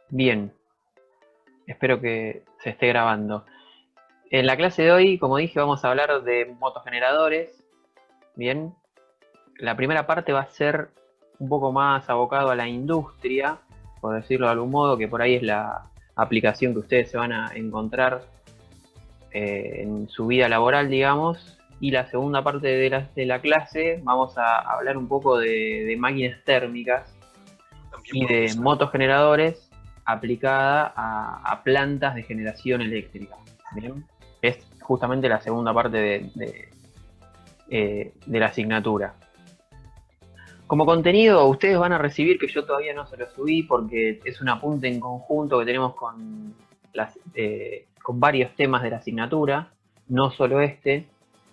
Bien, espero que se esté grabando. En la clase de hoy, como dije, vamos a hablar de motogeneradores. Bien, la primera parte va a ser un poco más abocado a la industria, por decirlo de algún modo, que por ahí es la aplicación que ustedes se van a encontrar en su vida laboral, digamos. Y la segunda parte de la clase vamos a hablar un poco de máquinas térmicas y de motogeneradores aplicada a plantas de generación eléctrica. ¿Bien? Es justamente la segunda parte de la asignatura. Como contenido, ustedes van a recibir, que yo todavía no se lo subí porque es un apunte en conjunto que tenemos con varios temas de la asignatura, no solo este.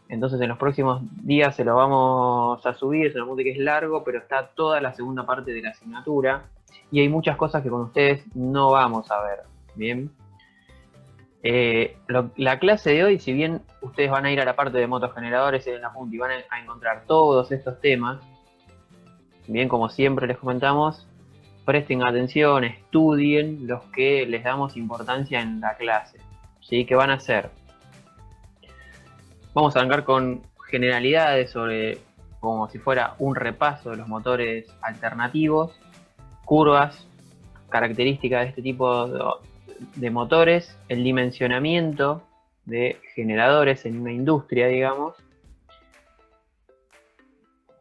Entonces en los próximos días se lo vamos a subir, es un apunte que es largo, pero está toda la segunda parte de la asignatura y hay muchas cosas que con ustedes no vamos a ver. Bien. La clase de hoy, si bien ustedes van a ir a la parte de motogeneradores en el apunte y van a encontrar todos estos temas, bien, como siempre les comentamos, presten atención, estudien los que les damos importancia en la clase. ¿Sí? ¿Qué van a hacer? Vamos a arrancar con generalidades sobre, como si fuera un repaso de los motores alternativos, curvas, características de este tipo de motores, el dimensionamiento de generadores en una industria, digamos.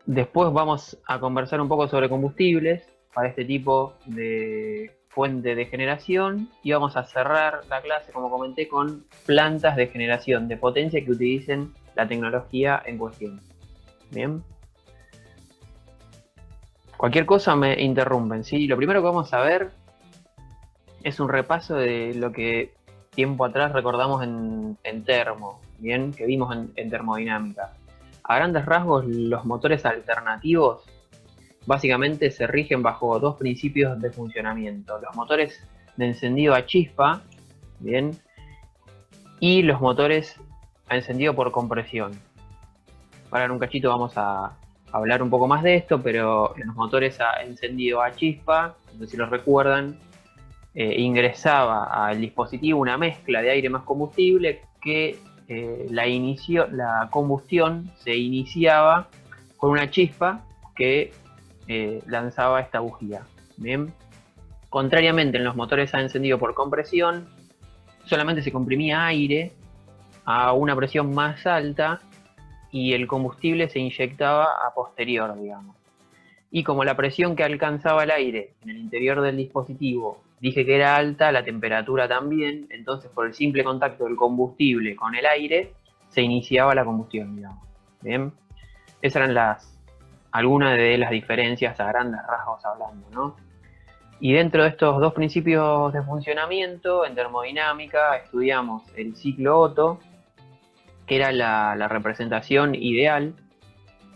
Después vamos a conversar un poco sobre combustibles para este tipo de fuente de generación y vamos a cerrar la clase, como comenté, con plantas de generación de potencia que utilicen la tecnología en cuestión. Bien. Cualquier cosa me interrumpen, ¿sí? Lo primero que vamos a ver es un repaso de lo que tiempo atrás recordamos en termo, bien, que vimos en termodinámica. A grandes rasgos, los motores alternativos básicamente se rigen bajo dos principios de funcionamiento: los motores de encendido a chispa, bien, y los motores a encendido por compresión. Ahora en un cachito vamos a hablar un poco más de esto, pero en los motores a encendido a chispa, no sé si lo recuerdan, ingresaba al dispositivo una mezcla de aire más combustible que la combustión se iniciaba con una chispa que lanzaba esta bujía. Bien. Contrariamente, en los motores a encendido por compresión, solamente se comprimía aire a una presión más alta y el combustible se inyectaba a posterior, digamos. Y como la presión que alcanzaba el aire en el interior del dispositivo dije que era alta, la temperatura también, entonces por el simple contacto del combustible con el aire se iniciaba la combustión, digamos. Bien, esas eran algunas de las diferencias a grandes rasgos hablando, ¿no? Y dentro de estos dos principios de funcionamiento, en termodinámica estudiamos el ciclo Otto, que era la representación ideal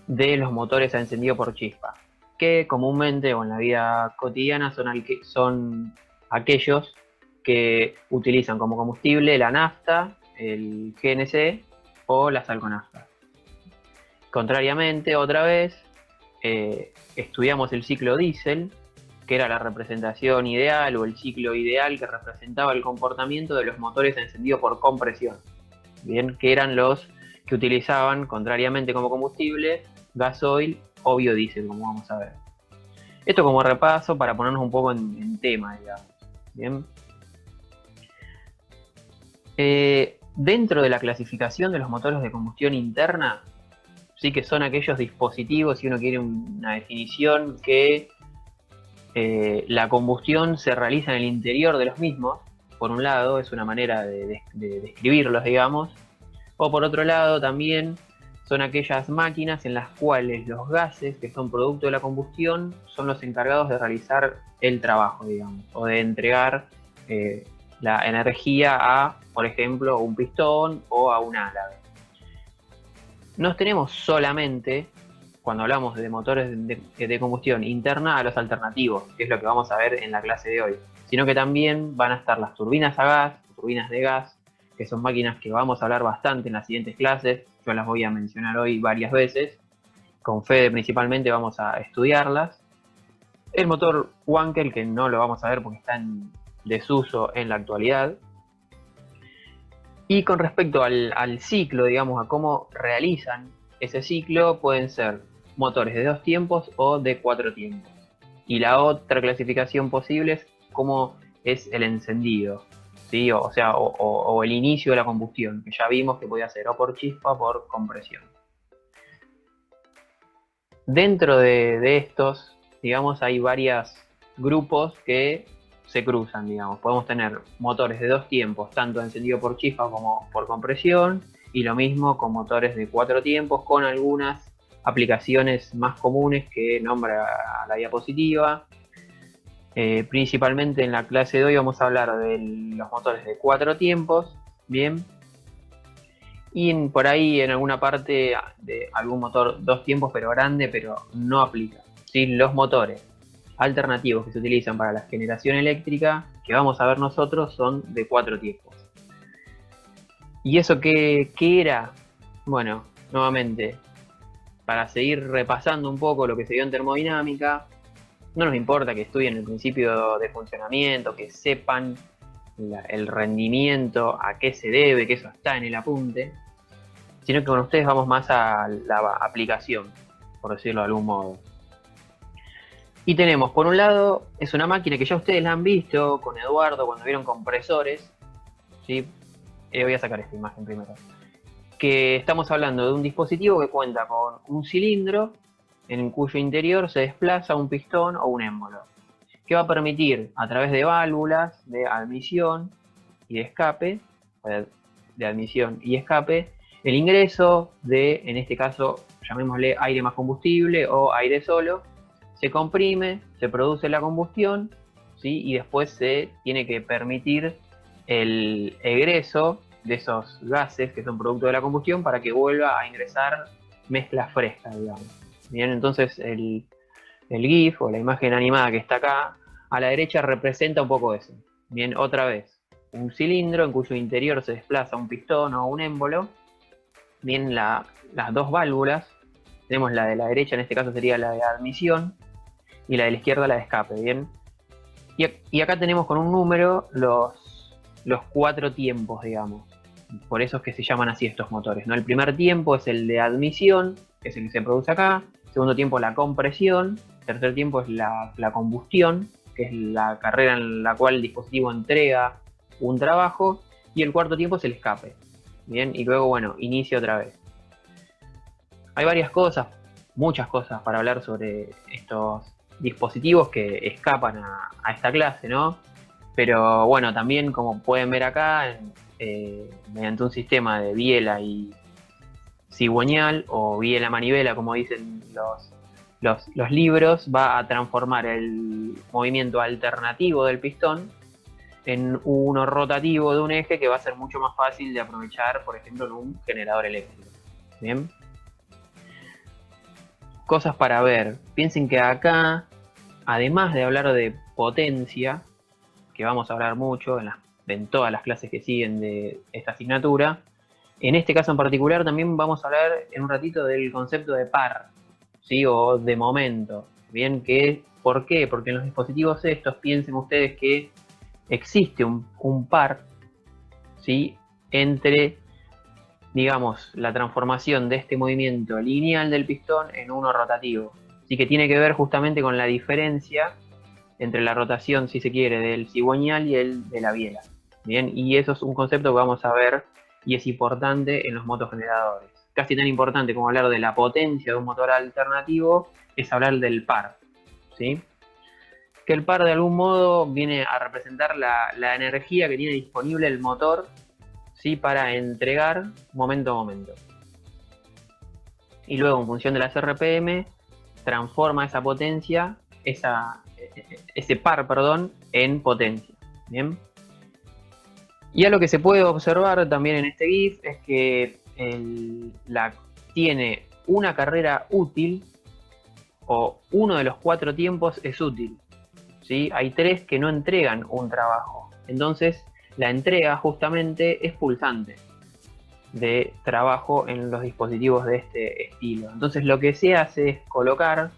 de los motores a encendido por chispa, que comúnmente o en la vida cotidiana son aquellos que utilizan como combustible la nafta, el GNC o la salconafta. Contrariamente, otra vez, estudiamos el ciclo diésel, que era la representación ideal o el ciclo ideal que representaba el comportamiento de los motores encendidos por compresión, bien, que eran los que utilizaban, contrariamente como combustible, gasoil o biodiesel, como vamos a ver. Esto como repaso para ponernos un poco en tema, digamos. Bien. Dentro de la clasificación de los motores de combustión interna, sí que son aquellos dispositivos, si uno quiere una definición, que la combustión se realiza en el interior de los mismos, por un lado, es una manera de describirlos, digamos, o por otro lado también son aquellas máquinas en las cuales los gases que son producto de la combustión son los encargados de realizar el trabajo, digamos, o de entregar la energía a, por ejemplo, un pistón o a un álave. No tenemos solamente, cuando hablamos de motores de combustión interna, a los alternativos, que es lo que vamos a ver en la clase de hoy, sino que también van a estar las turbinas a gas, turbinas de gas, que son máquinas que vamos a hablar bastante en las siguientes clases. Yo las voy a mencionar hoy varias veces. Con Fede principalmente vamos a estudiarlas. El motor Wankel, que no lo vamos a ver porque está desuso en la actualidad. Y con respecto al ciclo, digamos, a cómo realizan ese ciclo, pueden ser motores de 2 tiempos o de 4 tiempos. Y la otra clasificación posible es cómo es el encendido, ¿sí? O el inicio de la combustión, que ya vimos que podía ser o por chispa o por compresión. Dentro de estos, digamos, hay varios grupos que se cruzan, digamos. Podemos tener motores de 2 tiempos, tanto encendido por chispa como por compresión, y lo mismo con motores de 4 tiempos, con algunas aplicaciones más comunes que nombra la diapositiva. Principalmente en la clase de hoy vamos a hablar de los motores de 4 tiempos, bien, y por ahí en alguna parte de algún motor 2 tiempos pero grande, pero no aplica, ¿sí? Los motores alternativos que se utilizan para la generación eléctrica que vamos a ver nosotros son de 4 tiempos. ¿Y eso qué era? Bueno, nuevamente, para seguir repasando un poco lo que se vio en termodinámica, no nos importa que estudien el principio de funcionamiento, que sepan el rendimiento, a qué se debe, que eso está en el apunte, sino que con ustedes vamos más a la aplicación, por decirlo de algún modo. Y tenemos, por un lado, es una máquina que ya ustedes la han visto con Eduardo cuando vieron compresores, ¿sí? Voy a sacar esta imagen primero. Que estamos hablando de un dispositivo que cuenta con un cilindro en cuyo interior se desplaza un pistón o un émbolo, que va a permitir a través de válvulas de admisión y de escape, el ingreso de, en este caso, llamémosle aire más combustible o aire solo. Se comprime, se produce la combustión, ¿sí? Y después se tiene que permitir el egreso de esos gases que son producto de la combustión para que vuelva a ingresar mezcla fresca, digamos. Bien, entonces el GIF o la imagen animada que está acá a la derecha representa un poco eso. Bien, otra vez, un cilindro en cuyo interior se desplaza un pistón o un émbolo. Bien, las dos válvulas, tenemos la de la derecha, en este caso sería la de admisión, y la de la izquierda la de escape, ¿bien? Y acá tenemos con un número los 4 tiempos, digamos. Por eso es que se llaman así estos motores, ¿no? El primer tiempo es el de admisión, que es el que se produce acá. Segundo tiempo, la compresión. Tercer tiempo es la combustión, que es la carrera en la cual el dispositivo entrega un trabajo. Y el cuarto tiempo es el escape. Bien, y luego, bueno, inicia otra vez. Hay varias cosas, muchas cosas para hablar sobre estos dispositivos que escapan a esta clase, ¿no? Pero bueno, también como pueden ver acá, mediante un sistema de biela y cigüeñal o biela-manivela, como dicen los libros, va a transformar el movimiento alternativo del pistón en uno rotativo de un eje que va a ser mucho más fácil de aprovechar, por ejemplo, en un generador eléctrico. ¿Bien? Cosas para ver. Piensen que acá, además de hablar de potencia, que vamos a hablar mucho en todas las clases que siguen de esta asignatura, en este caso en particular también vamos a hablar en un ratito del concepto de par, ¿sí? O de momento. Bien, ¿por qué? Porque en los dispositivos estos piensen ustedes que existe un par, ¿sí? Entre, digamos, la transformación de este movimiento lineal del pistón en uno rotativo. Así que tiene que ver justamente con la diferencia entre la rotación, si se quiere, del cigüeñal y el de la biela. Bien, y eso es un concepto que vamos a ver y es importante en los motogeneradores. Casi tan importante como hablar de la potencia de un motor alternativo es hablar del par, ¿sí? Que el par de algún modo viene a representar la energía que tiene disponible el motor, ¿sí? Para entregar momento a momento. Y luego, en función de las RPM, transforma esa potencia, ese par, en potencia. ¿Bien? Y a lo que se puede observar también en este GIF es que tiene una carrera útil, o uno de los 4 tiempos es útil, ¿sí? Hay 3 que no entregan un trabajo. Entonces, la entrega justamente es pulsante de trabajo en los dispositivos de este estilo. Entonces, lo que se hace es colocar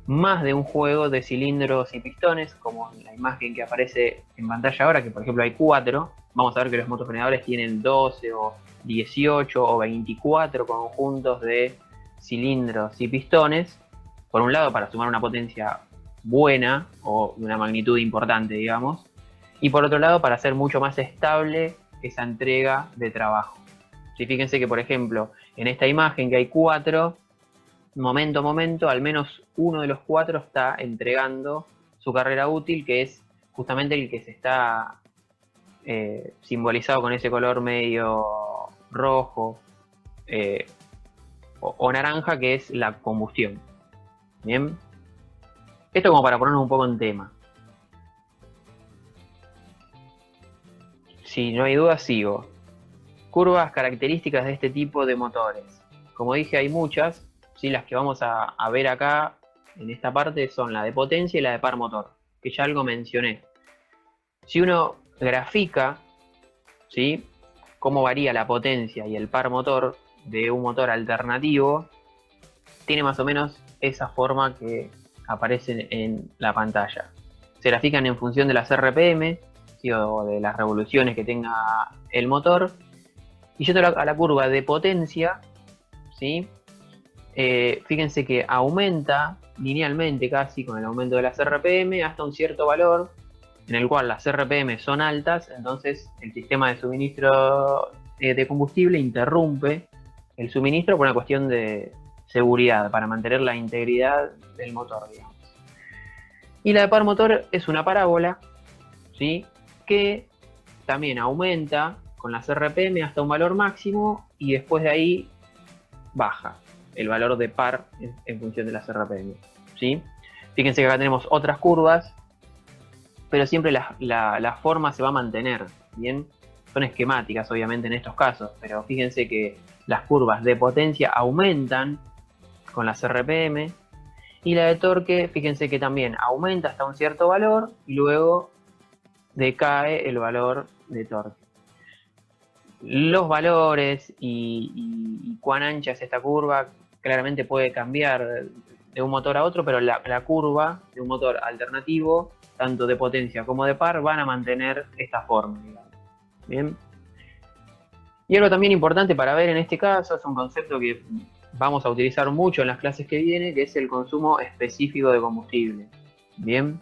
más de un juego de cilindros y pistones, como en la imagen que aparece en pantalla ahora, que por ejemplo hay 4. Vamos a ver que los motogeneradores tienen 12 o 18 o 24 conjuntos de cilindros y pistones, por un lado para sumar una potencia buena o de una magnitud importante, digamos, y por otro lado para hacer mucho más estable esa entrega de trabajo. Sí, fíjense que por ejemplo en esta imagen que hay 4, momento a momento, al menos uno de los 4 está entregando su carrera útil, que es justamente el que se está simbolizado con ese color medio rojo o naranja, que es la combustión. Bien, esto como para ponernos un poco en tema. Si no hay duda, sigo. Curvas características de este tipo de motores. Como dije, hay muchas. ¿Sí? Las que vamos a ver acá en esta parte son la de potencia y la de par motor, que ya algo mencioné. Si uno grafica, ¿sí?, cómo varía la potencia y el par motor de un motor alternativo, tiene más o menos esa forma que aparece en la pantalla. Se grafican en función de las RPM, ¿sí?, o de las revoluciones que tenga el motor. Y yendo a la curva de potencia, ¿sí?, fíjense que aumenta linealmente casi con el aumento de las RPM hasta un cierto valor en el cual las RPM son altas, entonces el sistema de suministro de combustible interrumpe el suministro por una cuestión de seguridad, para mantener la integridad del motor, digamos. Y la de par motor es una parábola, ¿sí?, que también aumenta con las RPM hasta un valor máximo y después de ahí baja el valor de par en función de las RPM, ¿sí? Fíjense que acá tenemos otras curvas, pero siempre la forma se va a mantener, ¿bien? Son esquemáticas, obviamente, en estos casos, pero fíjense que las curvas de potencia aumentan con las RPM y la de torque, fíjense que también aumenta hasta un cierto valor y luego decae el valor de torque. Los valores y cuán ancha es esta curva claramente puede cambiar de un motor a otro, pero la curva de un motor alternativo, tanto de potencia como de par, van a mantener esta forma, digamos. Bien. Y algo también importante para ver en este caso es un concepto que vamos a utilizar mucho en las clases que vienen, que es el consumo específico de combustible. Bien.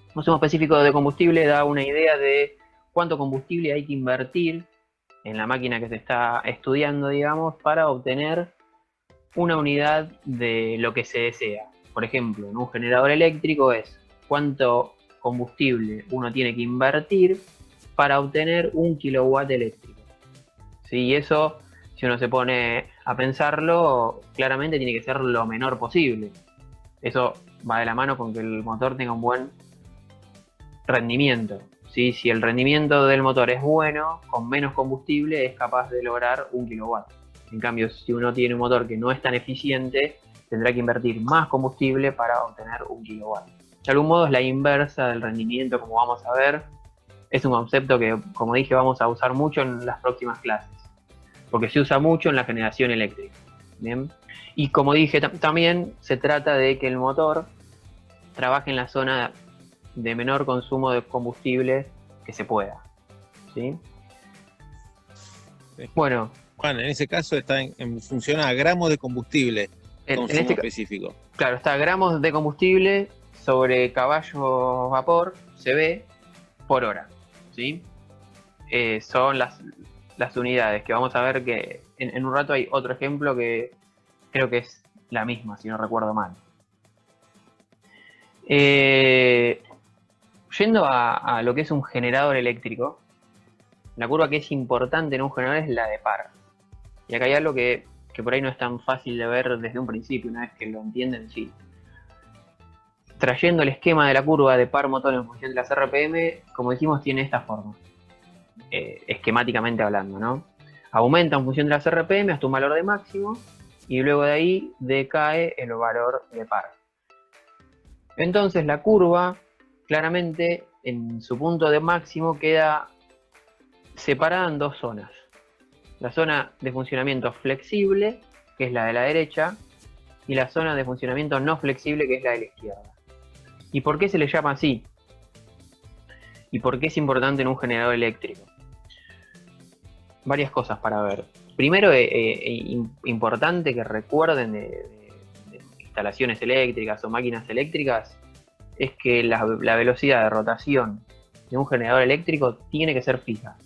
El consumo específico de combustible da una idea de cuánto combustible hay que invertir en la máquina que se está estudiando, digamos, para obtener una unidad de lo que se desea. Por ejemplo, en un generador eléctrico es cuánto combustible uno tiene que invertir para obtener 1 kilowatt eléctrico. ¿Sí? Y eso, si uno se pone a pensarlo, claramente tiene que ser lo menor posible. Eso va de la mano con que el motor tenga un buen rendimiento. ¿Sí? Si el rendimiento del motor es bueno, con menos combustible es capaz de lograr 1 kilowatt. En cambio, si uno tiene un motor que no es tan eficiente, tendrá que invertir más combustible para obtener 1 kilowatt. De algún modo es la inversa del rendimiento, como vamos a ver. Es un concepto que, como dije, vamos a usar mucho en las próximas clases, porque se usa mucho en la generación eléctrica. ¿Bien? Y como dije, también se trata de que el motor trabaje en la zona de menor consumo de combustible que se pueda. ¿Sí? Bueno, Juan, en ese caso funciona a gramos de combustible, consumo este, específico. claro, está gramos de combustible sobre caballo vapor, CB, por hora. ¿Sí? Son las unidades que vamos a ver que en un rato hay otro ejemplo que creo que es la misma, si no recuerdo mal. Yendo a lo que es un generador eléctrico, la curva que es importante en un generador es la de par. Y acá hay algo que por ahí no es tan fácil de ver desde un principio, una vez que lo entienden, sí. Trayendo el esquema de la curva de par motor en función de las RPM, como dijimos, tiene esta forma, esquemáticamente hablando, ¿no? Aumenta en función de las RPM hasta un valor de máximo y luego de ahí decae el valor de par. Entonces la curva, claramente, en su punto de máximo queda separada en dos zonas. La zona de funcionamiento flexible, que es la de la derecha, y la zona de funcionamiento no flexible, que es la de la izquierda. ¿Y por qué se le llama así? ¿Y por qué es importante en un generador eléctrico? Varias cosas para ver. Primero, importante que recuerden de instalaciones eléctricas o máquinas eléctricas, es que la velocidad de rotación de un generador eléctrico tiene que ser fija,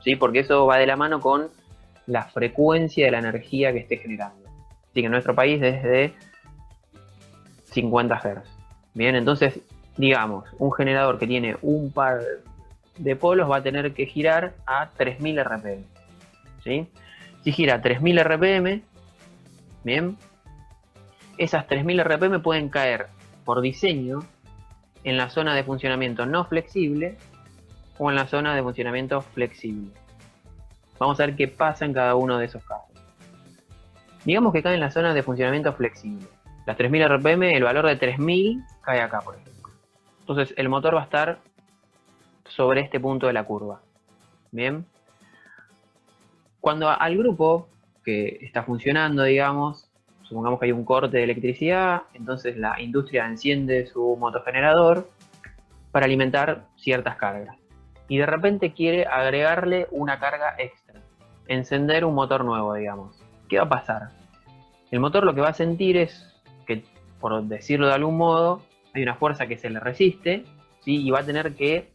¿sí? Porque eso va de la mano con la frecuencia de la energía que esté generando. Así que en nuestro país es de 50 Hz. Bien, entonces, digamos, un generador que tiene un par de polos va a tener que girar a 3000 RPM. ¿Sí? Si gira a 3000 RPM, bien, esas 3000 RPM pueden caer por diseño en la zona de funcionamiento no flexible o en la zona de funcionamiento flexible. Vamos a ver qué pasa en cada uno de esos casos. Digamos que cae en la zona de funcionamiento flexible. Las 3000 RPM, el valor de 3000 cae acá, por ejemplo. Entonces el motor va a estar sobre este punto de la curva. Bien. Cuando al grupo que está funcionando, digamos, supongamos que hay un corte de electricidad, entonces la industria enciende su motogenerador para alimentar ciertas cargas. Y de repente quiere agregarle una carga extra, encender un motor nuevo, digamos. ¿Qué va a pasar? El motor lo que va a sentir es que, por decirlo de algún modo, hay una fuerza que se le resiste, ¿sí? Y va a tener que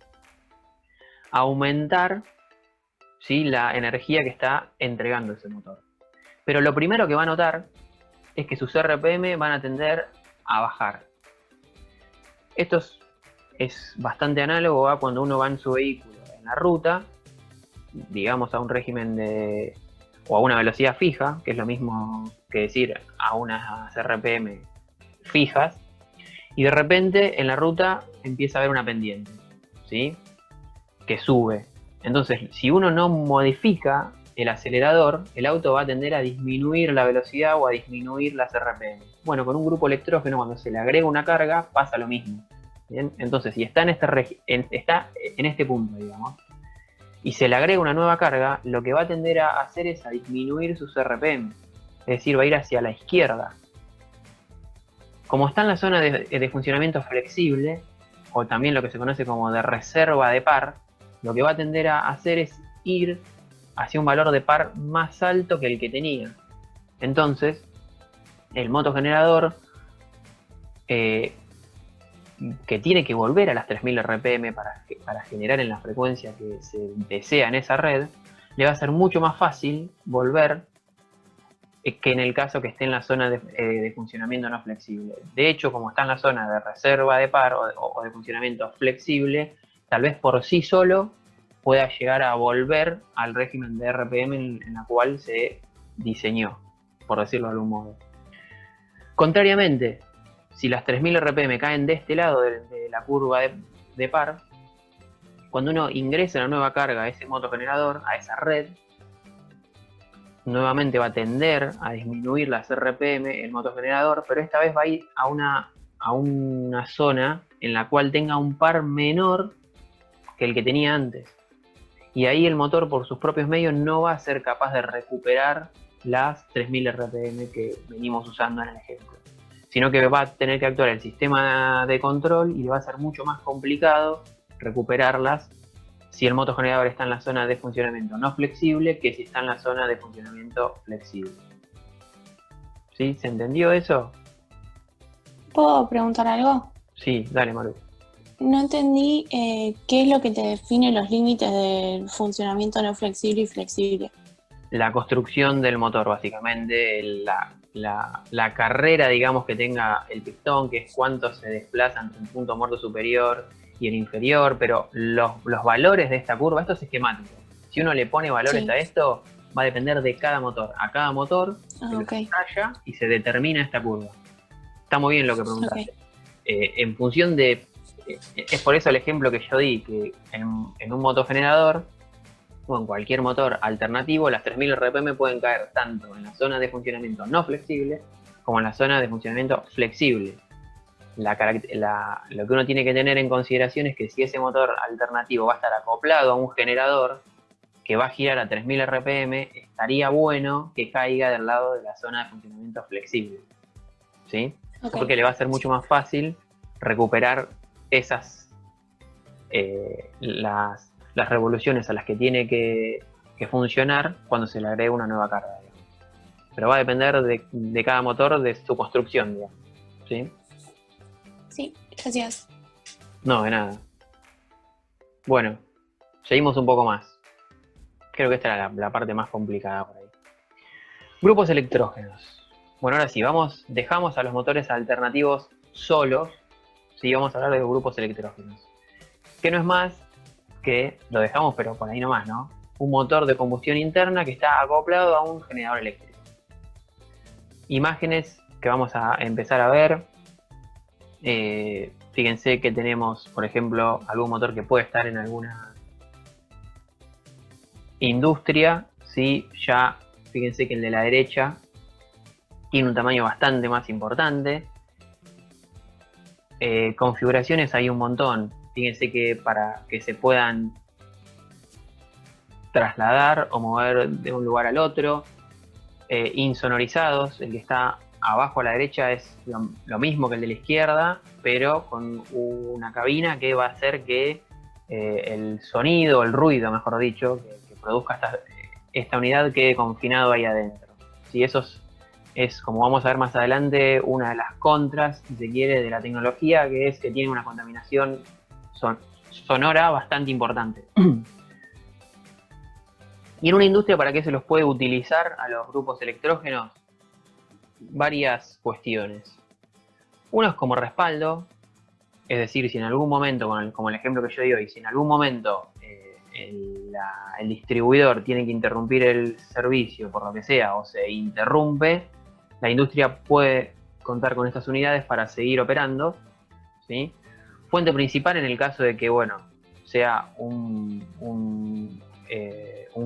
aumentar, ¿sí?, la energía que está entregando ese motor. Pero lo primero que va a notar es que sus RPM van a tender a bajar. Esto es bastante análogo a cuando uno va en su vehículo en la ruta, digamos a un régimen o a una velocidad fija, que es lo mismo que decir a unas RPM fijas, y de repente en la ruta empieza a haber una pendiente, ¿sí?, que sube. Entonces, si uno no modifica el acelerador, el auto va a tender a disminuir la velocidad o a disminuir las RPM. Bueno, con un grupo electrógeno, cuando se le agrega una carga, pasa lo mismo. ¿Bien? Entonces, si está está en este punto, digamos, y se le agrega una nueva carga, lo que va a tender a hacer es a disminuir sus RPM. Es decir, va a ir hacia la izquierda. Como está en la zona de funcionamiento flexible, o también lo que se conoce como de reserva de par, lo que va a tender a hacer es ir hacia un valor de par más alto que el que tenía. Entonces, el motogenerador, que tiene que volver a las 3000 RPM para generar en la frecuencia que se desea en esa red, le va a ser mucho más fácil volver que en el caso que esté en la zona de funcionamiento no flexible. De hecho, como está en la zona de reserva de par o de funcionamiento flexible, tal vez por sí solo pueda llegar a volver al régimen de RPM en la cual se diseñó, por decirlo de algún modo. Contrariamente, si las 3000 RPM caen de este lado de la curva de par, cuando uno ingresa una nueva carga a ese motogenerador, a esa red, nuevamente va a tender a disminuir las RPM el motogenerador, pero esta vez va a ir a una zona en la cual tenga un par menor que el que tenía antes. Y ahí el motor por sus propios medios no va a ser capaz de recuperar las 3000 RPM que venimos usando en el ejemplo, sino que va a tener que actuar el sistema de control y le va a ser mucho más complicado recuperarlas si el motogenerador está en la zona de funcionamiento no flexible que si está en la zona de funcionamiento flexible. ¿Sí? ¿Se entendió eso? ¿Puedo preguntar algo? Sí, dale, Maru. No entendí qué es lo que te define los límites del funcionamiento no flexible y flexible. La construcción del motor, básicamente, la carrera, digamos, que tenga el pistón, que es cuánto se desplaza entre el punto muerto superior y el inferior, pero los valores de esta curva, esto es esquemático. Si uno le pone valores a esto, va a depender de cada motor. A cada motor se lo detalla y se determina esta curva. Está muy bien lo que preguntaste. En función de... es por eso el ejemplo que yo di, que en un motogenerador o en cualquier motor alternativo, las 3000 RPM pueden caer tanto en la zona de funcionamiento no flexible como en la zona de funcionamiento flexible. Lo que uno tiene que tener en consideración es que si ese motor alternativo va a estar acoplado a un generador que va a girar a 3000 RPM, estaría bueno que caiga del lado de la zona de funcionamiento flexible. ¿sí? Ok. Porque le va a ser mucho más fácil recuperar esas las revoluciones a las que tiene que funcionar cuando se le agrega una nueva carga, digamos. Pero va a depender de cada motor, de su construcción, digamos, ¿sí? Sí, gracias. No, de nada. Bueno, seguimos un poco más. Creo que esta era la parte más complicada por ahí. Grupos electrógenos. Bueno, ahora sí, dejamos a los motores alternativos solos. Sí, vamos a hablar de los grupos electrógenos. Que no es más que, lo dejamos pero por ahí nomás, ¿no? Un motor de combustión interna que está acoplado a un generador eléctrico. Imágenes que vamos a empezar a ver. Fíjense que tenemos, por ejemplo, algún motor que puede estar en alguna industria, ¿sí? Ya fíjense que el de la derecha tiene un tamaño bastante más importante. Configuraciones hay un montón. Fíjense que para que se puedan trasladar o mover de un lugar al otro. Insonorizados, el que está abajo a la derecha es lo mismo que el de la izquierda, pero con una cabina que va a hacer que el sonido, el ruido, mejor dicho, que produzca esta unidad quede confinado ahí adentro. ¿Sí? Eso es, como vamos a ver más adelante, una de las contras, si se quiere, de la tecnología, que es que tiene una contaminación sonora bastante importante. Y en una industria, ¿para qué se los puede utilizar a los grupos electrógenos? Varias cuestiones. Uno es como respaldo, es decir, si en algún momento, como el ejemplo que yo di hoy, si en algún momento el distribuidor tiene que interrumpir el servicio por lo que sea, o se interrumpe, la industria puede contar con estas unidades para seguir operando, ¿sí? Fuente principal en el caso de que, bueno, sea un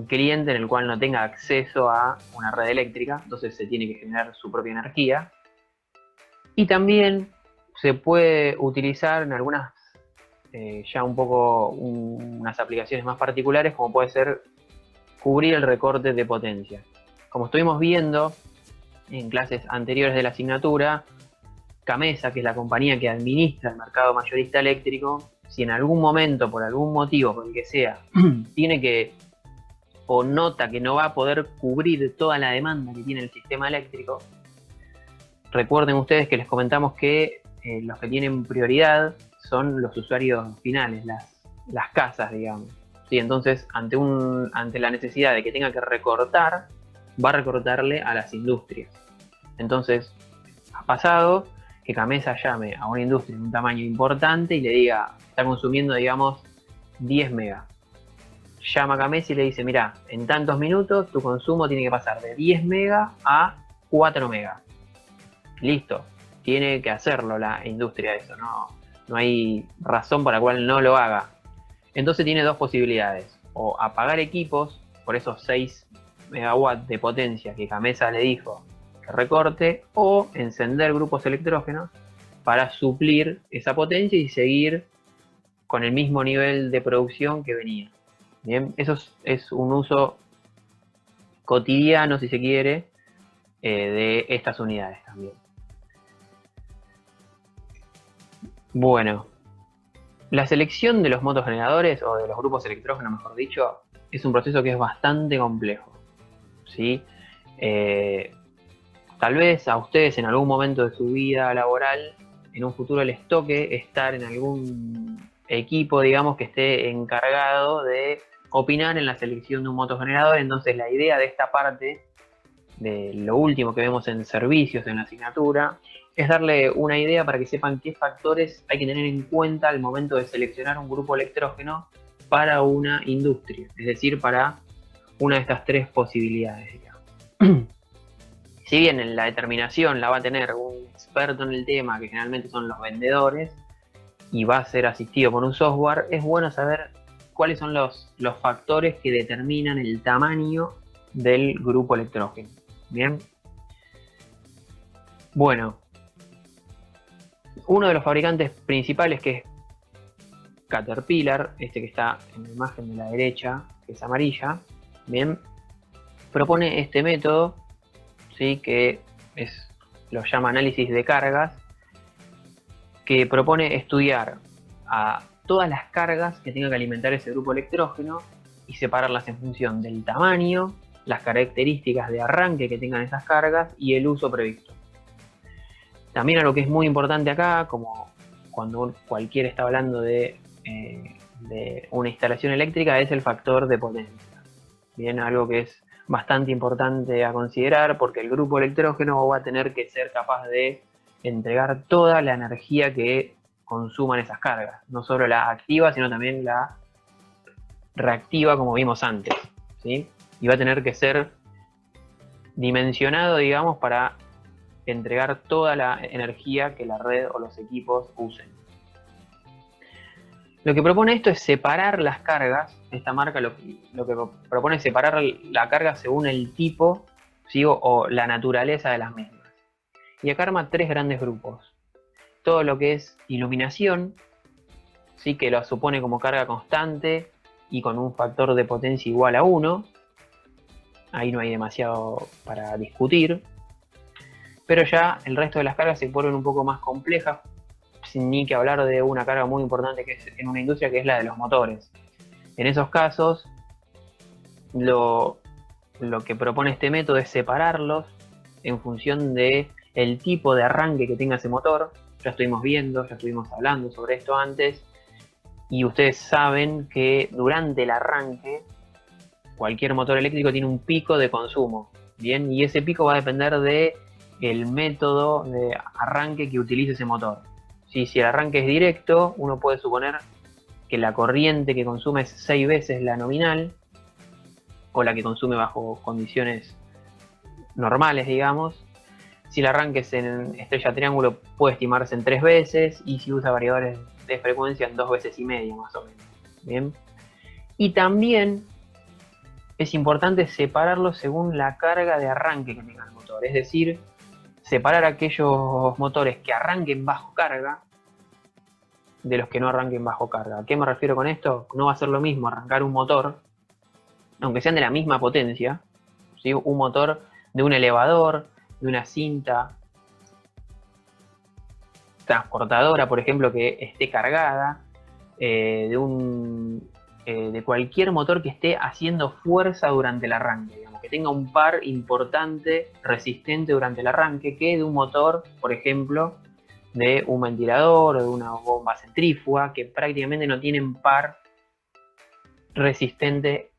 cliente en el cual no tenga acceso a una red eléctrica, entonces se tiene que generar su propia energía. Y también se puede utilizar en algunas, ya un poco, unas aplicaciones más particulares, como puede ser cubrir el recorte de potencia. Como estuvimos viendo en clases anteriores de la asignatura, Camesa, que es la compañía que administra el mercado mayorista eléctrico, si en algún momento, por algún motivo, por el que sea, tiene que, o nota que no va a poder cubrir toda la demanda que tiene el sistema eléctrico, recuerden ustedes que les comentamos que los que tienen prioridad son los usuarios finales, las casas, digamos. ¿Sí? Entonces, ante la necesidad de que tenga que recortar, va a recortarle a las industrias. Entonces, ha pasado que Camesa llame a una industria de un tamaño importante y le diga, está consumiendo, digamos, 10 megas. Llama a Camesa y le dice, mira, en tantos minutos tu consumo tiene que pasar de 10 megas a 4 megas. Listo, tiene que hacerlo la industria eso, no hay razón por la cual no lo haga. Entonces tiene dos posibilidades, o apagar equipos por esos 6 megawatts de potencia que Camesa le dijo que recorte, o encender grupos electrógenos para suplir esa potencia y seguir con el mismo nivel de producción que venía. Bien, eso es un uso cotidiano, si se quiere, de estas unidades también. Bueno, la selección de los motogeneradores, o de los grupos electrógenos, mejor dicho, es un proceso que es bastante complejo, ¿sí? Tal vez a ustedes en algún momento de su vida laboral, en un futuro les toque estar en algún equipo, digamos, que esté encargado de opinar en la selección de un motogenerador. Entonces la idea de esta parte, de lo último que vemos en servicios en la asignatura, es darle una idea para que sepan qué factores hay que tener en cuenta al momento de seleccionar un grupo electrógeno para una industria, es decir, para una de estas tres posibilidades, digamos. Si bien en la determinación la va a tener un experto en el tema, que generalmente son los vendedores, y va a ser asistido por un software, es bueno saber cuáles son los factores que determinan el tamaño del grupo electrógeno. Bien. Bueno, uno de los fabricantes principales, que es Caterpillar, este que está en la imagen de la derecha, que es amarilla, bien, propone este método, ¿sí? Que es lo llama análisis de cargas, que propone estudiar a todas las cargas que tenga que alimentar ese grupo electrógeno y separarlas en función del tamaño, las características de arranque que tengan esas cargas y el uso previsto. También algo que es muy importante acá, como cuando cualquiera está hablando de una instalación eléctrica, es el factor de potencia. Bien, algo que es bastante importante a considerar porque el grupo electrógeno va a tener que ser capaz de entregar toda la energía que consuman esas cargas, no solo la activa, sino también la reactiva, como vimos antes, ¿sí? Y va a tener que ser dimensionado, digamos, para entregar toda la energía que la red o los equipos usen. Lo que propone esto es separar las cargas. Esta marca lo que propone es separar la carga según el tipo, ¿sí? o la naturaleza de las mismas. Y acá arma 3 grandes grupos. Todo lo que es iluminación, ¿sí? Que lo supone como carga constante y con un factor de potencia igual a 1. Ahí no hay demasiado para discutir. Pero ya el resto de las cargas se vuelven un poco más complejas, sin ni que hablar de una carga muy importante que es en una industria, que es la de los motores. En esos casos, lo que propone este método es separarlos en función de el tipo de arranque que tenga ese motor. Ya estuvimos viendo, ya estuvimos hablando sobre esto antes, y ustedes saben que durante el arranque cualquier motor eléctrico tiene un pico de consumo, ¿bien? Y ese pico va a depender de el método de arranque que utilice ese motor. Si el arranque es directo, uno puede suponer que la corriente que consume es 6 veces la nominal, o la que consume bajo condiciones normales, digamos. Si el arranque es en estrella triángulo, puede estimarse en 3 veces, y si usa variadores de frecuencia, en 2 veces y media, más o menos. ¿Bien? Y también es importante separarlo según la carga de arranque que tenga el motor, es decir, separar aquellos motores que arranquen bajo carga de los que no arranquen bajo carga. ¿A qué me refiero con esto? No va a ser lo mismo arrancar un motor, aunque sean de la misma potencia, ¿sí? Un motor de un elevador, de una cinta transportadora, por ejemplo, que esté cargada, de cualquier motor que esté haciendo fuerza durante el arranque, digamos, que tenga un par importante, resistente durante el arranque, que de un motor, por ejemplo, de un ventilador o de una bomba centrífuga, que prácticamente no tienen par resistente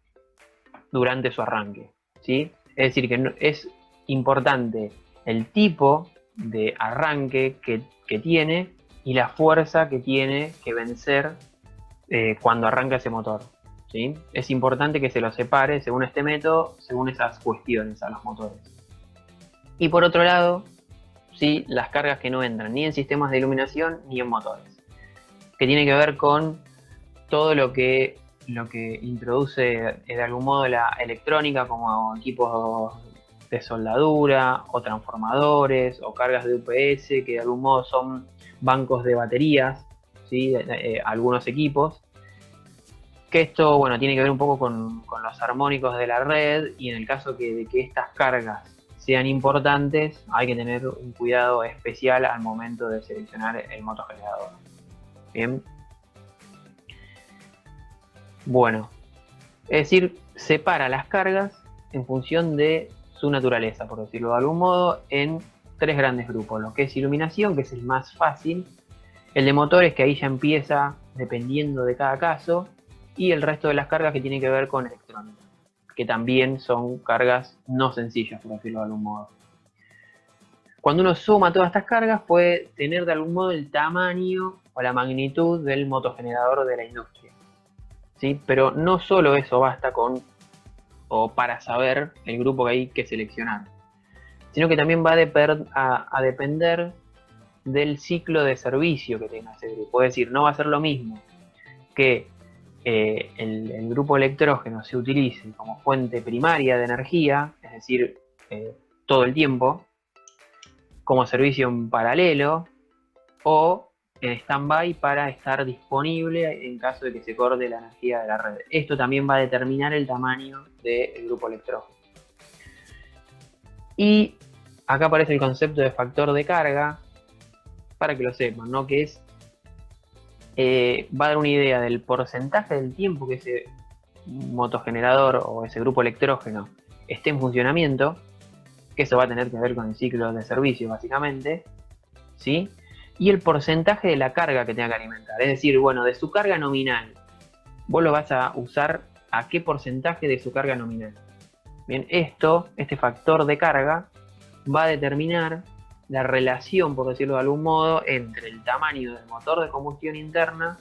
durante su arranque, ¿sí? Es decir, que es importante el tipo de arranque que tiene y la fuerza que tiene que vencer cuando arranca ese motor, ¿sí? Es importante que se lo separe según este método, según esas cuestiones a los motores. Y por otro lado, ¿sí? Las cargas que no entran ni en sistemas de iluminación ni en motores, que tiene que ver con todo lo que introduce de algún modo la electrónica, como equipos de soldadura o transformadores o cargas de UPS, que de algún modo son bancos de baterías, ¿sí? Algunos equipos, que esto, bueno, tiene que ver un poco con los armónicos de la red, y en el caso de que estas cargas sean importantes, hay que tener un cuidado especial al momento de seleccionar el motogenerador. Bien. Bueno, es decir, separa las cargas en función de su naturaleza, por decirlo de algún modo, en 3 grandes grupos. Lo que es iluminación, que es el más fácil, el de motores, que ahí ya empieza dependiendo de cada caso, y el resto de las cargas que tienen que ver con electrónica, que también son cargas no sencillas, por decirlo de algún modo. Cuando uno suma todas estas cargas, puede tener de algún modo el tamaño o la magnitud del motogenerador de la industria, ¿sí? Pero no solo eso basta para saber el grupo que hay que seleccionar, sino que también va a depender del ciclo de servicio que tenga ese grupo. Es decir, no va a ser lo mismo que el grupo electrógeno se utilice como fuente primaria de energía, es decir, todo el tiempo, como servicio en paralelo, o en stand-by para estar disponible en caso de que se corte la energía de la red. Esto también va a determinar el tamaño del grupo electrógeno. Y acá aparece el concepto de factor de carga, para que lo sepan, ¿no? Que es, va a dar una idea del porcentaje del tiempo que ese motogenerador o ese grupo electrógeno esté en funcionamiento, que eso va a tener que ver con el ciclo de servicio básicamente, ¿sí? Y el porcentaje de la carga que tenga que alimentar, es decir, bueno, de su carga nominal, vos lo vas a usar a qué porcentaje de su carga nominal. Bien, este factor de carga, va a determinar la relación, por decirlo de algún modo, entre el tamaño del motor de combustión interna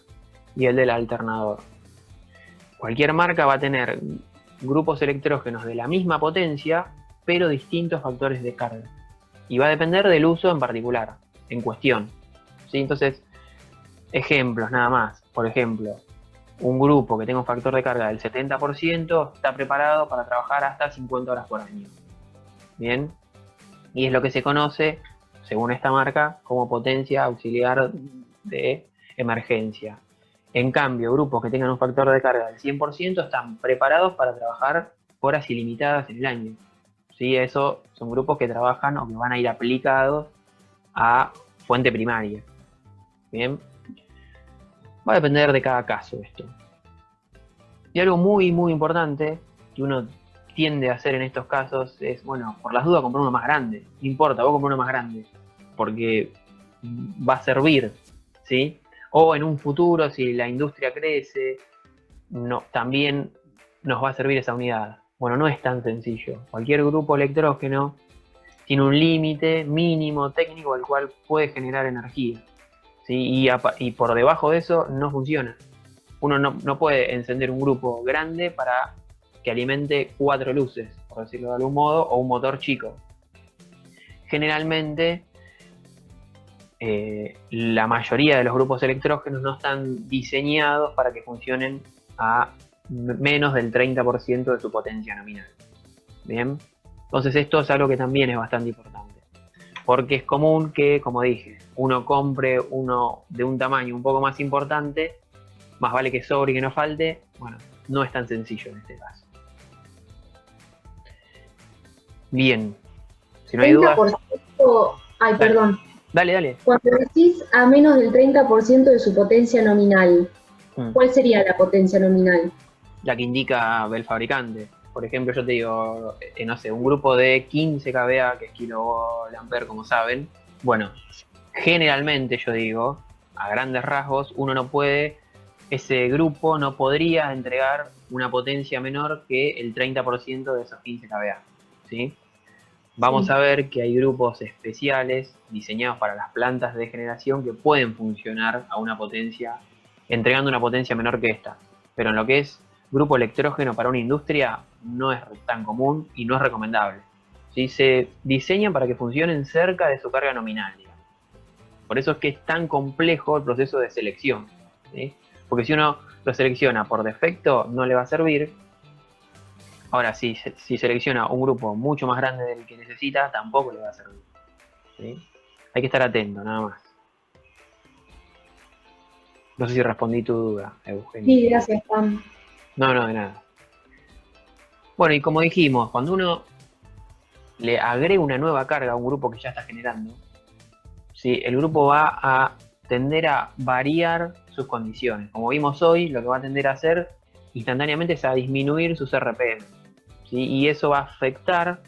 y el del alternador. Cualquier marca va a tener grupos electrógenos de la misma potencia, pero distintos factores de carga. Y va a depender del uso en particular, en cuestión. ¿Sí? Entonces, ejemplos nada más. Por ejemplo, un grupo que tenga un factor de carga del 70% está preparado para trabajar hasta 50 horas por año. Bien, y es lo que se conoce, según esta marca, como potencia auxiliar de emergencia. En cambio, grupos que tengan un factor de carga del 100% están preparados para trabajar horas ilimitadas en el año. ¿Sí? Eso son grupos que trabajan o que van a ir aplicados a fuente primaria. Bien, va a depender de cada caso esto. Y algo muy, muy importante que uno tiende a hacer en estos casos es, bueno, por las dudas comprar uno más grande. No importa, vos comprar uno más grande, porque va a servir, ¿sí? O en un futuro, si la industria crece, también nos va a servir esa unidad. Bueno, no es tan sencillo. Cualquier grupo electrógeno tiene un límite mínimo técnico al cual puede generar energía, ¿sí? Y por debajo de eso no funciona. Uno no puede encender un grupo grande para que alimente 4 luces, por decirlo de algún modo, o un motor chico. Generalmente, la mayoría de los grupos electrógenos no están diseñados para que funcionen a menos del 30% de su potencia nominal. Bien, entonces esto es algo que también es bastante importante, porque es común que, como dije, uno compre uno de un tamaño un poco más importante, más vale que sobre y que no falte. Bueno, no es tan sencillo en este caso. Bien, si no hay dudas... 30%, ay, dale. Perdón. Dale. Cuando decís a menos del 30% de su potencia nominal, ¿cuál sería la potencia nominal? La que indica el fabricante. Por ejemplo, yo te digo, no sé, un grupo de 15 kVA, que es kiloampere, como saben. Bueno, generalmente yo digo, a grandes rasgos, ese grupo no podría entregar una potencia menor que el 30% de esos 15 kVA, ¿sí? Vamos a ver que hay grupos especiales diseñados para las plantas de generación que pueden funcionar a una potencia, entregando una potencia menor que esta. Pero en lo que es grupo electrógeno para una industria no es tan común y no es recomendable. ¿Sí? Se diseñan para que funcionen cerca de su carga nominal, digamos. Por eso es que es tan complejo el proceso de selección, ¿sí? Porque si uno lo selecciona por defecto no le va a servir. Ahora, si selecciona un grupo mucho más grande del que necesita, tampoco le va a servir, ¿sí? Hay que estar atento, nada más. No sé si respondí tu duda, Eugenio. Sí, gracias, Pam. No, de nada. Bueno, y como dijimos, cuando uno le agrega una nueva carga a un grupo que ya está generando, ¿sí? El grupo va a tender a variar sus condiciones. Como vimos hoy, lo que va a tender a hacer instantáneamente es a disminuir sus RPM, ¿sí? Y eso va a afectar,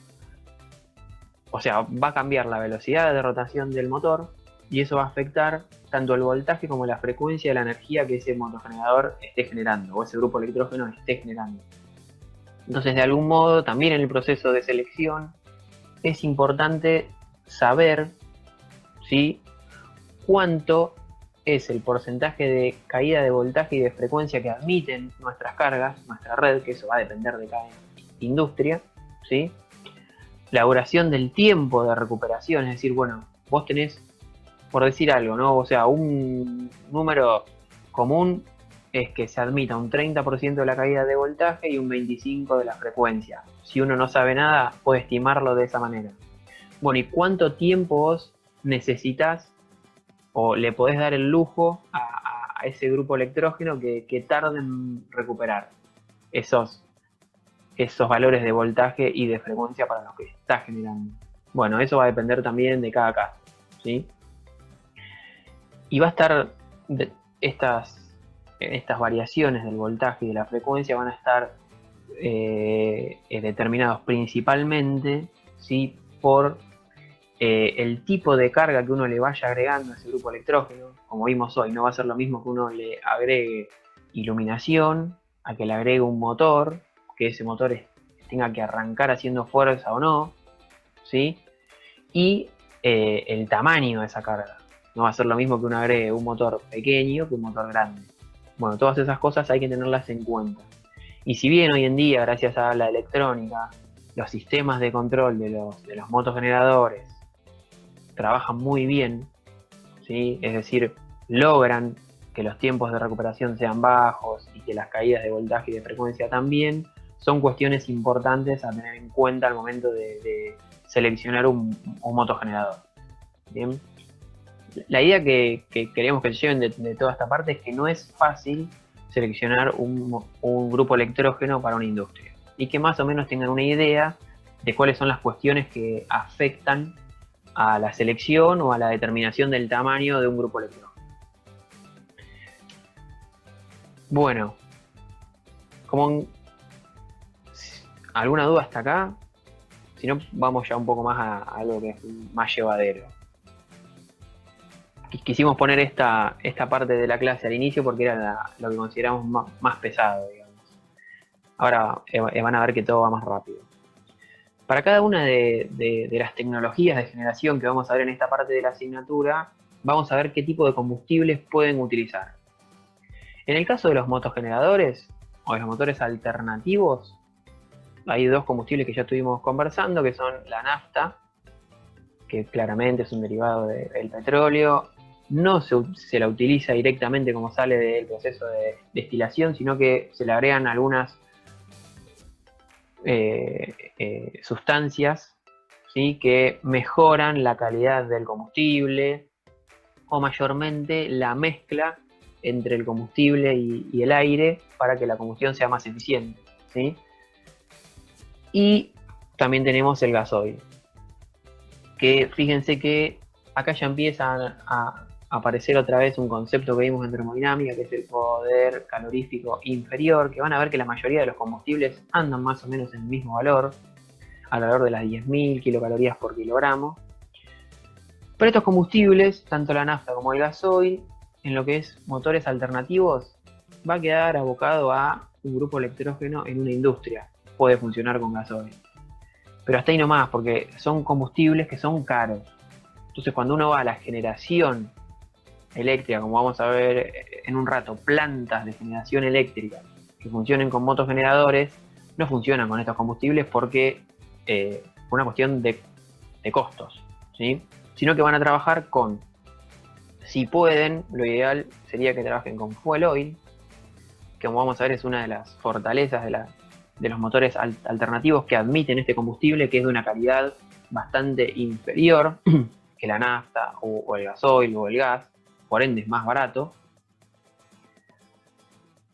o sea, va a cambiar la velocidad de rotación del motor, y eso va a afectar tanto el voltaje como la frecuencia de la energía que ese motogenerador esté generando, o ese grupo electrógeno esté generando. Entonces, de algún modo, también en el proceso de selección, es importante saber, ¿sí?, cuánto es el porcentaje de caída de voltaje y de frecuencia que admiten nuestras cargas, nuestra red, que eso va a depender de cada industria, ¿sí? La duración del tiempo de recuperación, es decir, bueno, vos tenés, por decir algo, ¿no? O sea, un número común es que se admita un 30% de la caída de voltaje y un 25% de la frecuencia. Si uno no sabe nada, puede estimarlo de esa manera. Bueno, ¿y cuánto tiempo vos necesitas o le podés dar el lujo a ese grupo electrógeno que tarde en recuperar esos valores de voltaje y de frecuencia para los que está generando? Bueno, eso va a depender también de cada caso, ¿sí? Y va a estar, estas variaciones del voltaje y de la frecuencia van a estar determinados principalmente, ¿sí?, por el tipo de carga que uno le vaya agregando a ese grupo electrógeno. Como vimos hoy, no va a ser lo mismo que uno le agregue iluminación a que le agregue un motor, que ese motor tenga que arrancar haciendo fuerza o no, ¿sí? Y el tamaño de esa carga. No va a ser lo mismo que uno agregue un motor pequeño que un motor grande. Bueno, todas esas cosas hay que tenerlas en cuenta. Y si bien hoy en día, gracias a la electrónica, los sistemas de control de los motogeneradores trabajan muy bien, ¿sí? Es decir, logran que los tiempos de recuperación sean bajos y que las caídas de voltaje y de frecuencia también, son cuestiones importantes a tener en cuenta al momento de seleccionar un motogenerador. ¿Bien? La idea que queremos que lleven de toda esta parte es que no es fácil seleccionar un grupo electrógeno para una industria, y que más o menos tengan una idea de cuáles son las cuestiones que afectan a la selección o a la determinación del tamaño de un grupo electrógeno. Bueno, ¿alguna duda hasta acá? Si no, vamos ya un poco más a algo que es más llevadero. Quisimos poner esta parte de la clase al inicio porque era lo que consideramos más pesado, digamos. Ahora van a ver que todo va más rápido. Para cada una de las tecnologías de generación que vamos a ver en esta parte de la asignatura, vamos a ver qué tipo de combustibles pueden utilizar. En el caso de los motogeneradores o de los motores alternativos, hay dos combustibles que ya estuvimos conversando, que son la nafta, que claramente es un derivado del petróleo. No se la utiliza directamente como sale del proceso de destilación, sino que se le agregan algunas sustancias, ¿sí?, que mejoran la calidad del combustible, o mayormente la mezcla entre el combustible y el aire para que la combustión sea más eficiente, ¿sí? Y también tenemos el gasoil, que fíjense que acá ya empieza a aparecer otra vez un concepto que vimos en termodinámica, que es el poder calorífico inferior, que van a ver que la mayoría de los combustibles andan más o menos en el mismo valor, alrededor de las 10.000 kilocalorías por kilogramo. Pero estos combustibles, tanto la nafta como el gasoil, en lo que es motores alternativos, va a quedar abocado a un grupo electrógeno en una industria. Puede funcionar con gasoil. Pero hasta ahí nomás, porque son combustibles que son caros. Entonces, cuando uno va a la generación eléctrica, como vamos a ver en un rato, plantas de generación eléctrica que funcionen con motogeneradores, no funcionan con estos combustibles porque por una cuestión de costos, ¿sí? Sino que van a trabajar con, si pueden, lo ideal sería que trabajen con fuel oil, que como vamos a ver es una de las fortalezas de los motores alternativos que admiten este combustible, que es de una calidad bastante inferior que la nafta o el gasoil o el gas, por ende es más barato.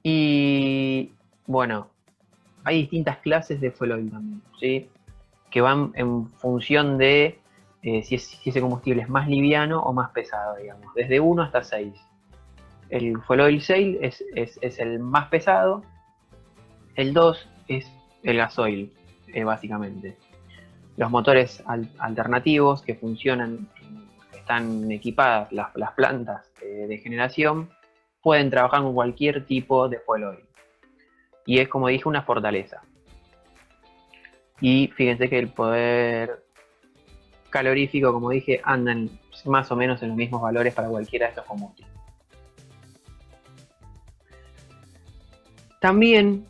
Y bueno, hay distintas clases de fuel oil también, ¿sí?, que van en función de si ese combustible es más liviano o más pesado, digamos, desde 1 hasta 6. El fuel oil shale es el más pesado, el 2 es el gasoil, básicamente. Los motores alternativos que funcionan, están equipadas las plantas de generación, pueden trabajar con cualquier tipo de fuel oil. Y es, como dije, una fortaleza. Y fíjense que el poder calorífico, como dije, andan más o menos en los mismos valores para cualquiera de estos combustibles. También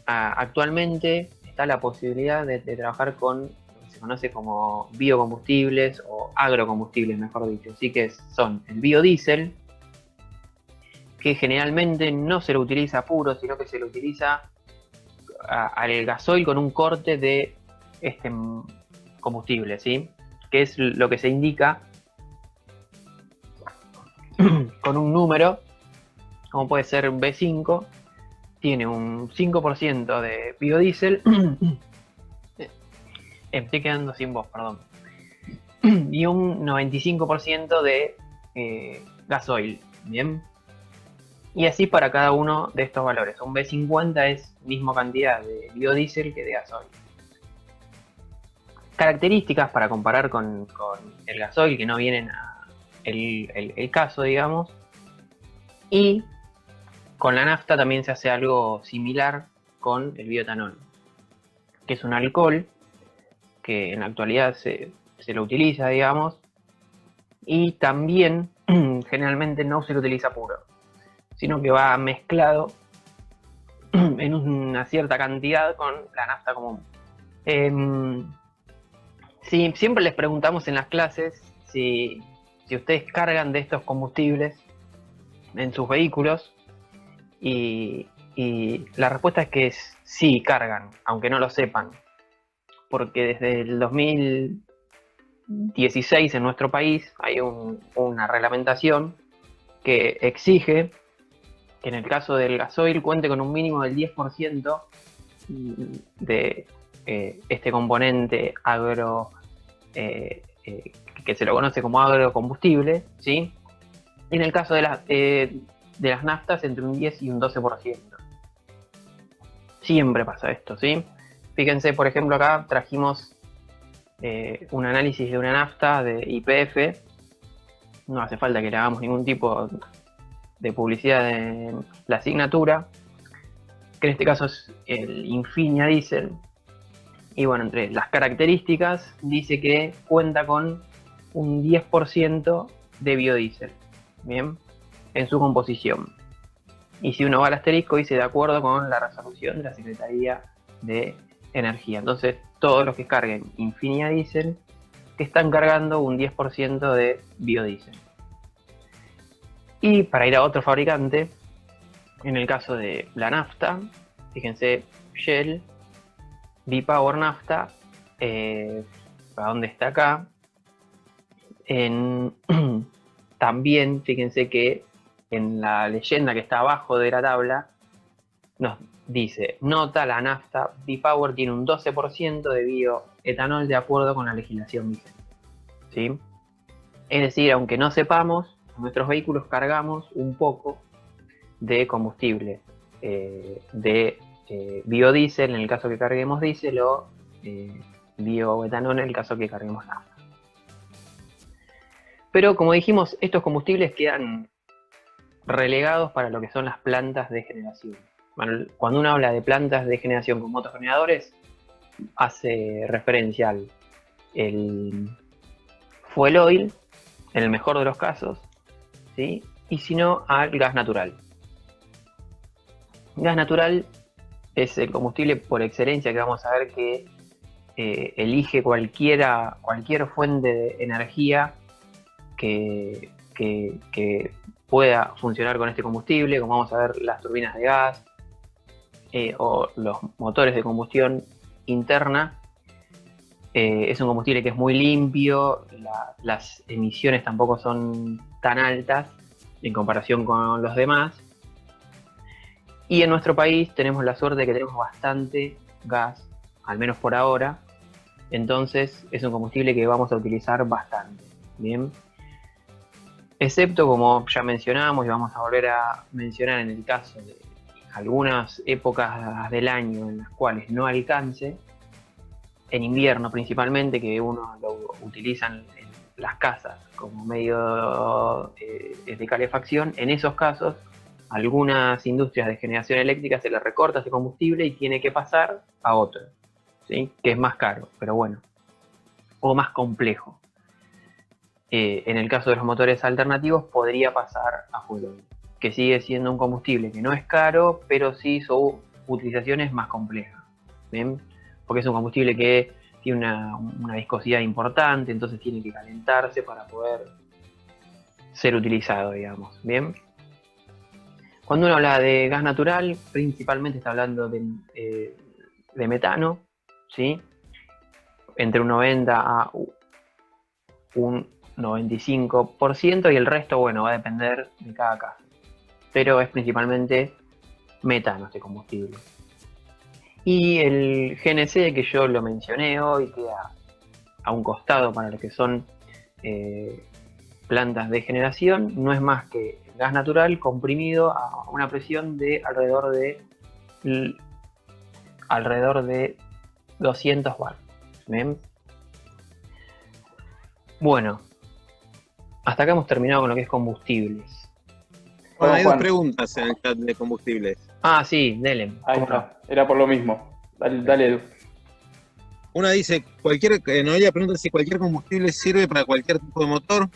actualmente está la posibilidad de trabajar con lo que se conoce como biocombustibles o agrocombustibles, mejor dicho. Así que son el biodiesel, que generalmente no se lo utiliza puro, sino que se lo utiliza al gasoil con un corte de este combustible, ¿sí?, que es lo que se indica con un número, como puede ser B5, tiene un 5% de biodiesel estoy quedando sin voz, perdón. Y un 95% de gasoil, ¿bien? Y así para cada uno de estos valores. Un B50 es misma cantidad de biodiesel que de gasoil. Características para comparar con el gasoil, que no vienen a el caso, digamos. Y con la nafta también se hace algo similar con el bioetanol, que es un alcohol que en la actualidad se lo utiliza, digamos, y también generalmente no se lo utiliza puro, sino que va mezclado en una cierta cantidad con la nafta común. Sí, siempre les preguntamos en las clases si ustedes cargan de estos combustibles en sus vehículos, y la respuesta es que sí cargan, aunque no lo sepan, porque desde el 2016 en nuestro país hay una reglamentación que exige que en el caso del gasoil cuente con un mínimo del 10% de este componente que se lo conoce como agrocombustible, ¿sí? Y en el caso de las naftas, entre un 10 y un 12%. Siempre pasa esto, ¿sí? Fíjense, por ejemplo, acá trajimos un análisis de una nafta de YPF. No hace falta que le hagamos ningún tipo de publicidad en la asignatura, que en este caso es el Infinia Diesel. Y bueno, entre las características dice que cuenta con un 10% de biodiesel, ¿bien? En su composición. Y si uno va al asterisco, dice de acuerdo con la resolución de la Secretaría de Energía. Entonces, todos los que carguen Infinia Diesel, que están cargando un 10% de biodiesel. Y para ir a otro fabricante, en el caso de la nafta, fíjense, Shell, V-Power Nafta, ¿a dónde está acá? También, fíjense que en la leyenda que está abajo de la tabla, nos dice, nota, la nafta V-Power tiene un 12% de bioetanol de acuerdo con la legislación vigente, ¿sí? Es decir, aunque no sepamos, en nuestros vehículos cargamos un poco de combustible, de biodiesel en el caso que carguemos diésel, o bioetanol en el caso que carguemos nafta. Pero como dijimos, estos combustibles quedan relegados para lo que son las plantas de generación. Bueno, cuando uno habla de plantas de generación con motogeneradores, hace referencia al fuel oil, en el mejor de los casos, ¿sí? Y si no, al gas natural. Gas natural es el combustible por excelencia que vamos a ver que elige cualquier fuente de energía que pueda funcionar con este combustible, como vamos a ver las turbinas de gas o los motores de combustión interna. Es un combustible que es muy limpio, las emisiones tampoco son tan altas en comparación con los demás. Y en nuestro país tenemos la suerte de que tenemos bastante gas, al menos por ahora. Entonces es un combustible que vamos a utilizar bastante, ¿bien? Excepto, como ya mencionamos y vamos a volver a mencionar en el caso de algunas épocas del año en las cuales no alcance, en invierno principalmente, que uno lo utiliza en las casas como medio de calefacción, en esos casos algunas industrias de generación eléctrica se les recorta ese combustible y tiene que pasar a otro, ¿sí? Que es más caro, pero bueno, o más complejo. En el caso de los motores alternativos podría pasar a fuel oil, que sigue siendo un combustible que no es caro, pero sí su utilización es más compleja, ¿bien? Porque es un combustible que tiene una viscosidad importante, entonces tiene que calentarse para poder ser utilizado, digamos, ¿bien? Cuando uno habla de gas natural, principalmente está hablando de metano, ¿sí? Entre un 90 a un 95%, y el resto, bueno, va a depender de cada caso. Pero es principalmente metano este combustible. Y el GNC, que yo lo mencioné hoy, queda a un costado para lo que son plantas de generación, no es más que gas natural comprimido a una presión de alrededor de 200 bar. ¿Bien? Bueno, hasta acá hemos terminado con lo que es combustibles. Bueno, hay dos preguntas en el chat de combustibles. Ah, sí, dele. Ahí está, era por lo mismo. Dale, Edu. Una dice, Noelia pregunta si cualquier combustible sirve para cualquier tipo de motor.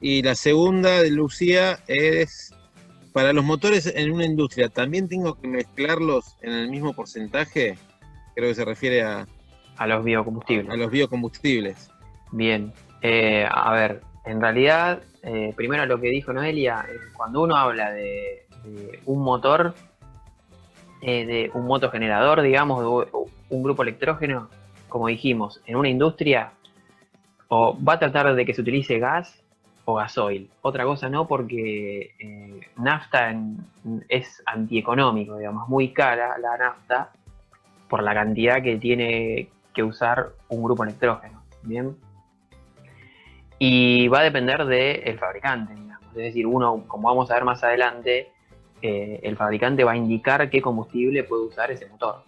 Y la segunda de Lucía es, para los motores en una industria, ¿también tengo que mezclarlos en el mismo porcentaje? Creo que se refiere a los biocombustibles. A los biocombustibles. Bien. A ver, en realidad, primero lo que dijo Noelia, cuando uno habla de un motor, de un motogenerador, digamos, de un grupo electrógeno, como dijimos, en una industria, o va a tratar de que se utilice gas o gasoil. Otra cosa no, porque nafta es antieconómico, digamos, muy cara la nafta por la cantidad que tiene que usar un grupo electrógeno. Bien. Y va a depender del fabricante, digamos. Es decir, uno, como vamos a ver más adelante, el fabricante va a indicar qué combustible puede usar ese motor.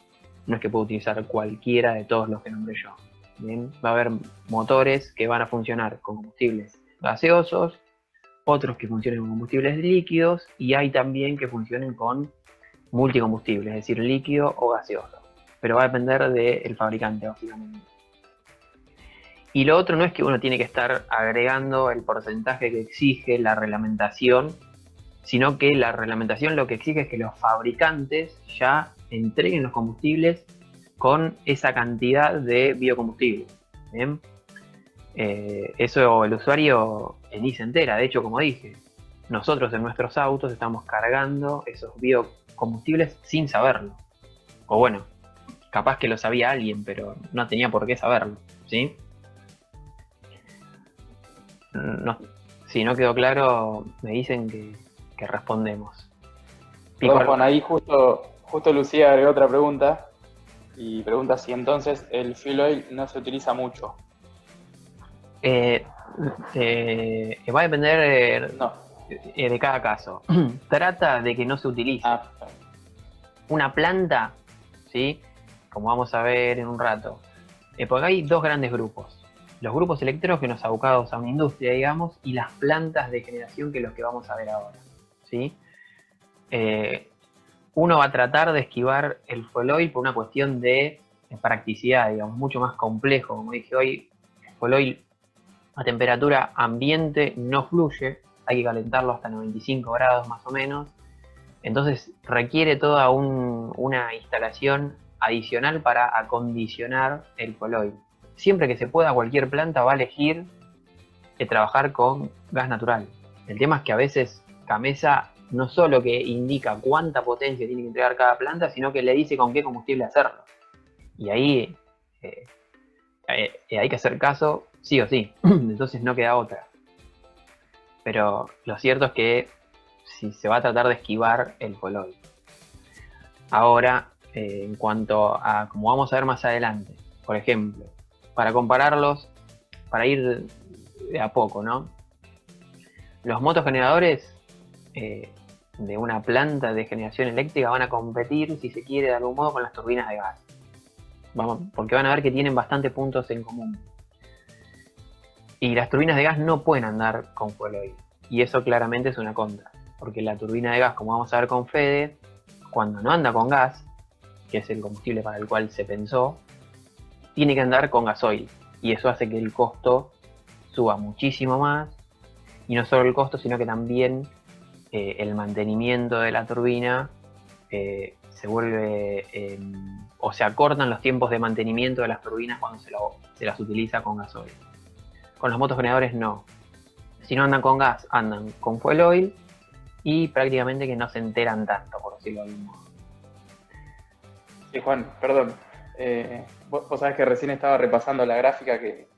No es que pueda utilizar cualquiera de todos los que nombré yo. Bien. Va a haber motores que van a funcionar con combustibles gaseosos, otros que funcionen con combustibles líquidos, y hay también que funcionen con multicombustibles, es decir, líquido o gaseoso. Pero va a depender del fabricante, básicamente. Y lo otro no es que uno tiene que estar agregando el porcentaje que exige la reglamentación, sino que la reglamentación lo que exige es que los fabricantes ya entreguen los combustibles con esa cantidad de biocombustible. ¿Bien? Eso el usuario ni se entera. De hecho, como dije, nosotros en nuestros autos estamos cargando esos biocombustibles sin saberlo. O bueno, capaz que lo sabía alguien, pero no tenía por qué saberlo, ¿sí? No, si no quedó claro, me dicen que respondemos. Bueno, Juan, ahí justo Lucía agregó otra pregunta y pregunta si entonces el fuel oil no se utiliza mucho. Va a depender de cada caso. Trata de que no se utilice. Una planta, ¿sí? Como vamos a ver en un rato. Porque hay dos grandes grupos. Los grupos electrógenos abocados a una industria, digamos, y las plantas de generación, que es lo que vamos a ver ahora, ¿sí? Uno va a tratar de esquivar el fuel oil por una cuestión de practicidad, digamos, mucho más complejo. Como dije hoy, el fuel oil a temperatura ambiente no fluye, hay que calentarlo hasta 95 grados más o menos. Entonces requiere toda una instalación adicional para acondicionar el fuel oil. Siempre que se pueda, cualquier planta va a elegir trabajar con gas natural. El tema es que a veces Gamesa no solo que indica cuánta potencia tiene que entregar cada planta, sino que le dice con qué combustible hacerlo. Y ahí hay que hacer caso sí o sí. Entonces no queda otra. Pero lo cierto es que si se va a tratar de esquivar el fuel oil. Ahora, en cuanto a, como vamos a ver más adelante, por ejemplo, para compararlos, para ir de a poco, ¿no? Los motogeneradores de una planta de generación eléctrica van a competir, si se quiere, de algún modo con las turbinas de gas. Porque van a ver que tienen bastantes puntos en común. Y las turbinas de gas no pueden andar con fuel oil. Y eso claramente es una contra. Porque la turbina de gas, como vamos a ver con Fede, cuando no anda con gas, que es el combustible para el cual se pensó, tiene que andar con gasoil. Y eso hace que el costo suba muchísimo más. Y no solo el costo, sino que también el mantenimiento de la turbina se vuelve... o se acortan los tiempos de mantenimiento de las turbinas cuando se las utiliza con gasoil. Con los motogeneradores no. Si no andan con gas, andan con fuel oil y prácticamente que no se enteran tanto, por decirlo de algún modo. Sí, Juan, perdón. Vos sabés que recién estaba repasando la gráfica que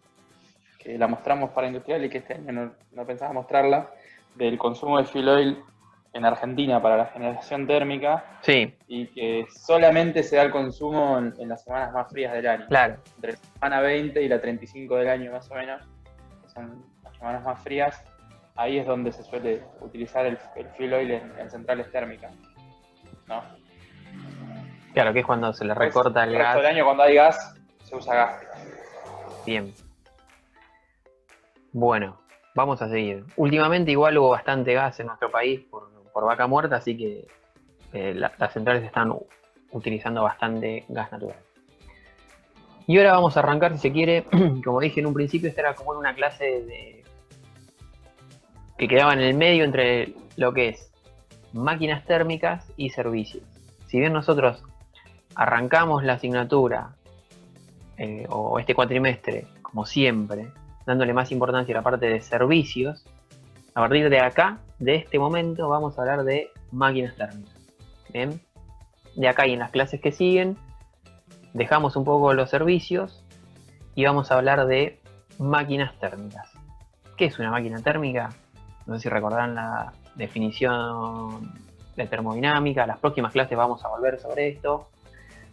la mostramos para industrial y que este año no pensaba mostrarla, del consumo de fuel oil en Argentina para la generación térmica Sí, y que solamente se da el consumo en las semanas más frías del año. claro. Entre la semana 20 y la 35 del año más o menos, que son las semanas más frías, ahí es donde se suele utilizar el fuel oil en centrales térmicas, ¿no? Claro, que es cuando se le Después, recorta el el resto gas. del año cuando hay gas, se usa gas. Bien. Bueno, vamos a seguir. Últimamente igual hubo bastante gas en nuestro país por vaca muerta, así que las centrales están utilizando bastante gas natural. Y ahora vamos a arrancar, si se quiere, como dije en un principio, esta era como en una clase que quedaba en el medio entre lo que es máquinas térmicas y servicios. Si bien nosotros arrancamos la asignatura o este cuatrimestre, como siempre, dándole más importancia a la parte de servicios, a partir de acá, de este momento, vamos a hablar de máquinas térmicas. ¿Bien? De acá y en las clases que siguen, dejamos un poco los servicios y vamos a hablar de máquinas térmicas. ¿Qué es una máquina térmica? No sé si recordarán la definición de termodinámica. Las próximas clases vamos a volver sobre esto.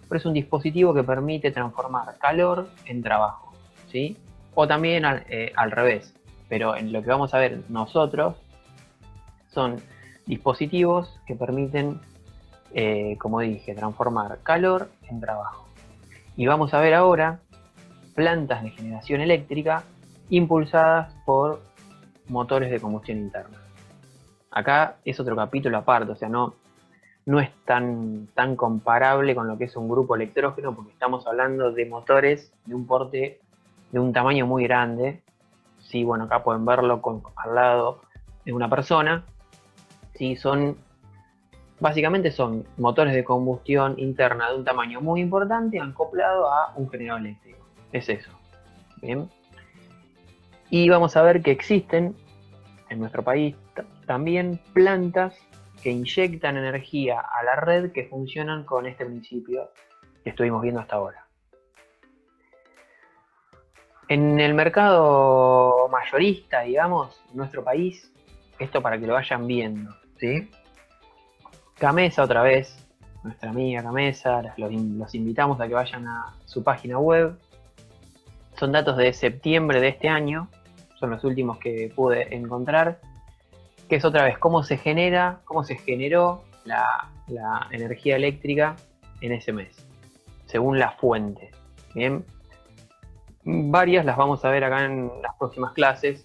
Pero es un dispositivo que permite transformar calor en trabajo, ¿sí? O también al revés. Pero en lo que vamos a ver nosotros son dispositivos que permiten, como dije, transformar calor en trabajo. Y vamos a ver ahora plantas de generación eléctrica impulsadas por motores de combustión interna. Acá es otro capítulo aparte, o sea, no es tan comparable con lo que es un grupo electrógeno, porque estamos hablando de motores de un porte, de un tamaño muy grande. Sí, bueno, acá pueden verlo al lado de una persona. Sí, básicamente son motores de combustión interna de un tamaño muy importante acoplado a un generador eléctrico. Es eso. Bien. Y vamos a ver que existen en nuestro país también plantas que inyectan energía a la red que funcionan con este principio que estuvimos viendo hasta ahora. En el mercado mayorista, digamos, en nuestro país, esto para que lo vayan viendo, ¿sí? Gamesa otra vez, nuestra amiga Gamesa, los invitamos a que vayan a su página web. Son datos de septiembre de este año, son los últimos que pude encontrar, que es otra vez cómo se generó la energía eléctrica en ese mes, según la fuente. Bien, varias las vamos a ver acá en las próximas clases,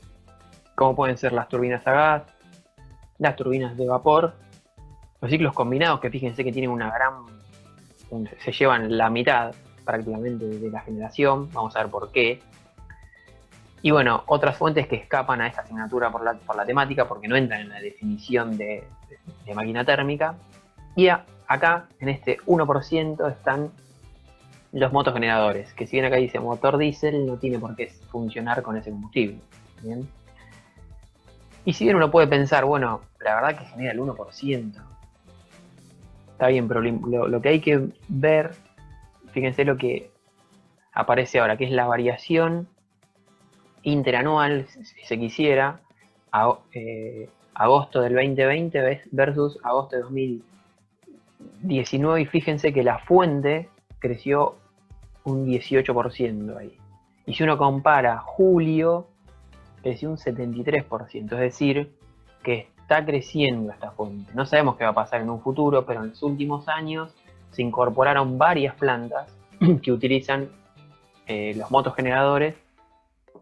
como pueden ser las turbinas a gas, las turbinas de vapor, los ciclos combinados, que fíjense que tienen se llevan la mitad prácticamente de la generación, vamos a ver por qué. Y bueno, otras fuentes que escapan a esta asignatura por la temática, porque no entran en la definición de máquina térmica. Y acá, en este 1%, están los motogeneradores, que si bien acá dice motor diésel, no tiene por qué funcionar con ese combustible. ¿Bien? Y si bien uno puede pensar, bueno, la verdad que genera el 1%. Está bien, pero lo que hay que ver, fíjense lo que aparece ahora, que es la variación interanual, si se quisiera, agosto del 2020 versus agosto de 2019, y fíjense que la fuente creció un 18% ahí. Y si uno compara julio, creció un 73%, es decir, que está creciendo esta fuente. No sabemos qué va a pasar en un futuro, pero en los últimos años se incorporaron varias plantas que utilizan los motogeneradores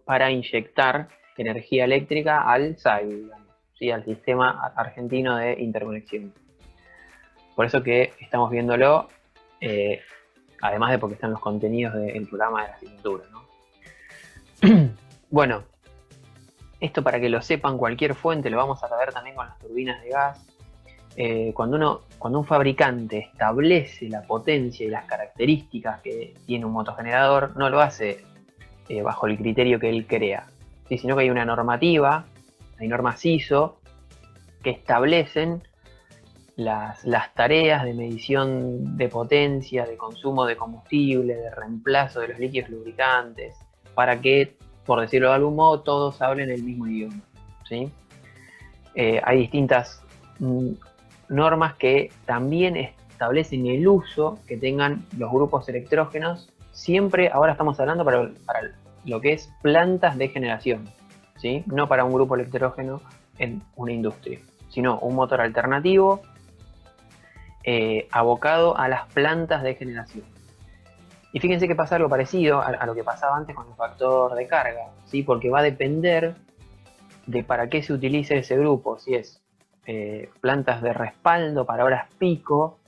para inyectar energía eléctrica al SAI, digamos, ¿sí? Al Sistema Argentino de Interconexión. Por eso que estamos viéndolo, además de porque están los contenidos del programa de la asignatura, ¿no? Bueno, esto para que lo sepan, cualquier fuente, lo vamos a ver también con las turbinas de gas. Cuando un fabricante establece la potencia y las características que tiene un motogenerador, no lo hace bajo el criterio que él crea, ¿sí? Sino que hay una normativa, hay normas ISO que establecen las tareas de medición de potencia, de consumo de combustible, de reemplazo de los líquidos lubricantes, para que, por decirlo de algún modo, todos hablen el mismo idioma, ¿sí? Hay distintas normas que también establecen el uso que tengan los grupos electrógenos. Siempre, ahora estamos hablando para lo que es plantas de generación, ¿sí? No para un grupo electrógeno en una industria, sino un motor alternativo abocado a las plantas de generación. Y fíjense que pasa algo parecido a lo que pasaba antes con el factor de carga, ¿sí? Porque va a depender de para qué se utilice ese grupo, si es plantas de respaldo para horas pico,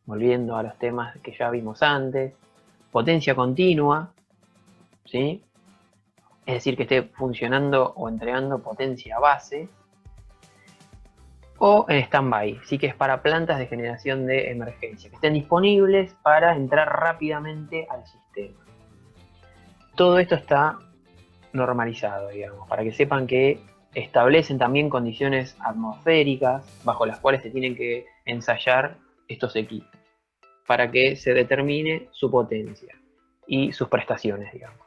volviendo a los temas que ya vimos antes, potencia continua, ¿sí? Es decir, que esté funcionando o entregando potencia base, o en stand-by, sí, que es para plantas de generación de emergencia, que estén disponibles para entrar rápidamente al sistema. Todo esto está normalizado, digamos, para que sepan que establecen también condiciones atmosféricas bajo las cuales se tienen que ensayar estos equipos, para que se determine su potencia y sus prestaciones, digamos.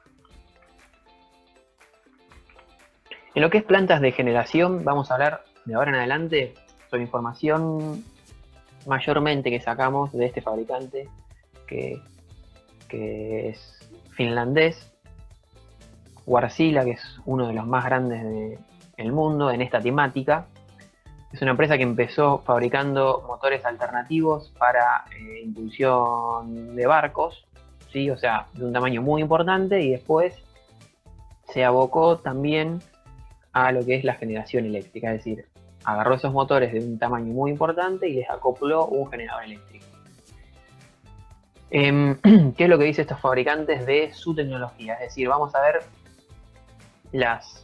En lo que es plantas de generación, vamos a hablar de ahora en adelante sobre información mayormente que sacamos de este fabricante, que es finlandés, Wärtsilä, que es uno de los más grandes del mundo en esta temática. Es una empresa que empezó fabricando motores alternativos para impulsión de barcos, ¿sí? O sea, de un tamaño muy importante, y después se abocó también a lo que es la generación eléctrica, es decir, agarró esos motores de un tamaño muy importante y les acopló un generador eléctrico. ¿Qué es lo que dicen estos fabricantes de su tecnología? Es decir, vamos a ver las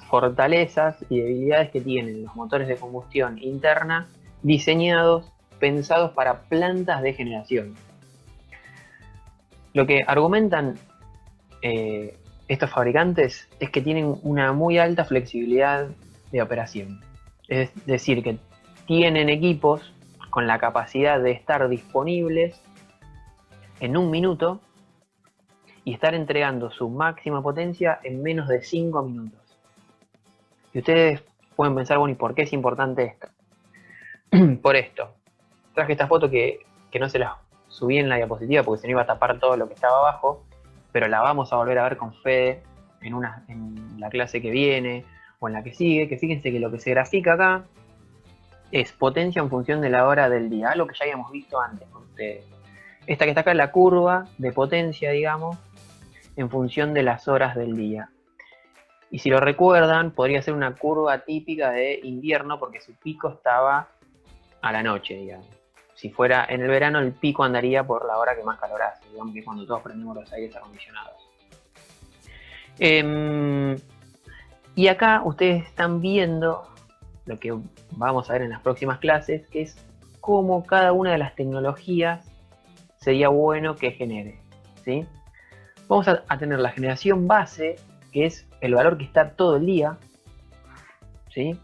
fortalezas y debilidades que tienen los motores de combustión interna diseñados, pensados para plantas de generación. Lo que argumentan estos fabricantes es que tienen una muy alta flexibilidad de operación. Es decir, que tienen equipos con la capacidad de estar disponibles en un minuto y estar entregando su máxima potencia en menos de 5 minutos. Y ustedes pueden pensar, bueno, ¿y por qué es importante esto? Por esto. Traje esta foto que no se la subí en la diapositiva porque se me iba a tapar todo lo que estaba abajo, pero la vamos a volver a ver con Fede en la clase que viene o en la que sigue, que fíjense que lo que se grafica acá es potencia en función de la hora del día, lo que ya habíamos visto antes con ustedes. Esta que está acá es la curva de potencia, digamos, en función de las horas del día. Y si lo recuerdan, podría ser una curva típica de invierno porque su pico estaba a la noche, digamos. Si fuera en el verano, el pico andaría por la hora que más calor hace, digamos, que es cuando todos prendemos los aires acondicionados. Y acá ustedes están viendo lo que vamos a ver en las próximas clases, que es cómo cada una de las tecnologías sería bueno que genere, ¿sí? Vamos a tener la generación base, que es el valor que está todo el día, ¿sí?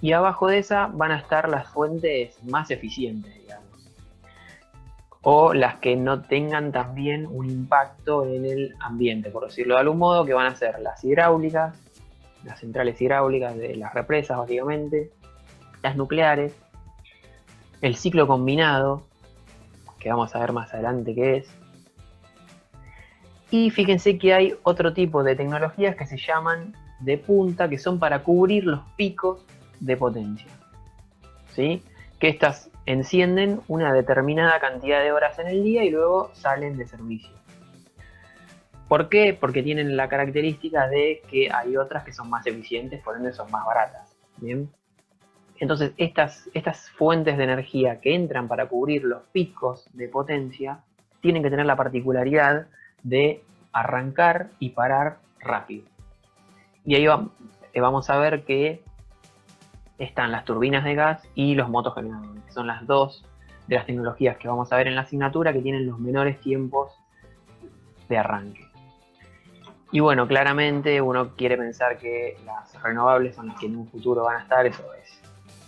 Y abajo de esa van a estar las fuentes más eficientes, digamos, o las que no tengan también un impacto en el ambiente, por decirlo de algún modo, que van a ser las hidráulicas, las centrales hidráulicas de las represas básicamente, las nucleares, el ciclo combinado, que vamos a ver más adelante qué es. Y fíjense que hay otro tipo de tecnologías que se llaman de punta, que son para cubrir los picos de potencia, ¿sí? Que estas encienden una determinada cantidad de horas en el día y luego salen de servicio. ¿Por qué? Porque tienen la característica de que hay otras que son más eficientes, por ende son más baratas, ¿bien? Entonces estas fuentes de energía que entran para cubrir los picos de potencia tienen que tener la particularidad de arrancar y parar rápido. Y ahí vamos a ver que están las turbinas de gas y los motogeneradores, que son las dos de las tecnologías que vamos a ver en la asignatura que tienen los menores tiempos de arranque. Y bueno, claramente uno quiere pensar que las renovables son las que en un futuro van a estar, eso es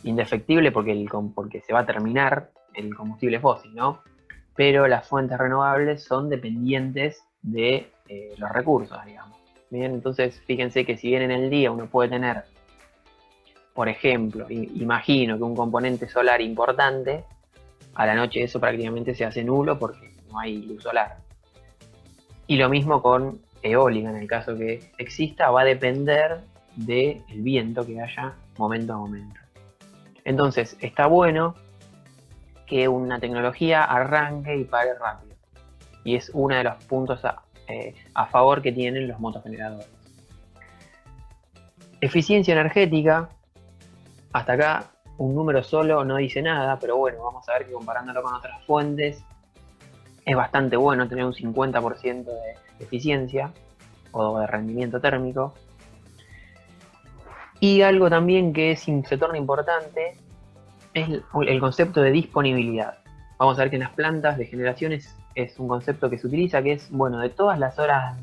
indefectible porque se va a terminar el combustible fósil, ¿no? Pero las fuentes renovables son dependientes de los recursos, digamos. Bien, entonces fíjense que si bien en el día uno puede tener por ejemplo, imagino que un componente solar importante, a la noche eso prácticamente se hace nulo porque no hay luz solar. Y lo mismo con eólica, en el caso que exista, va a depender del viento que haya momento a momento. Entonces, está bueno que una tecnología arranque y pare rápido. Y es uno de los puntos a favor que tienen los motogeneradores. Eficiencia energética, hasta acá un número solo no dice nada, pero bueno, vamos a ver que comparándolo con otras fuentes, es bastante bueno tener un 50% de eficiencia o de rendimiento térmico. Y algo también que se torna importante es el concepto de disponibilidad. Vamos a ver que en las plantas de generación es un concepto que se utiliza, que es, bueno, de todas las horas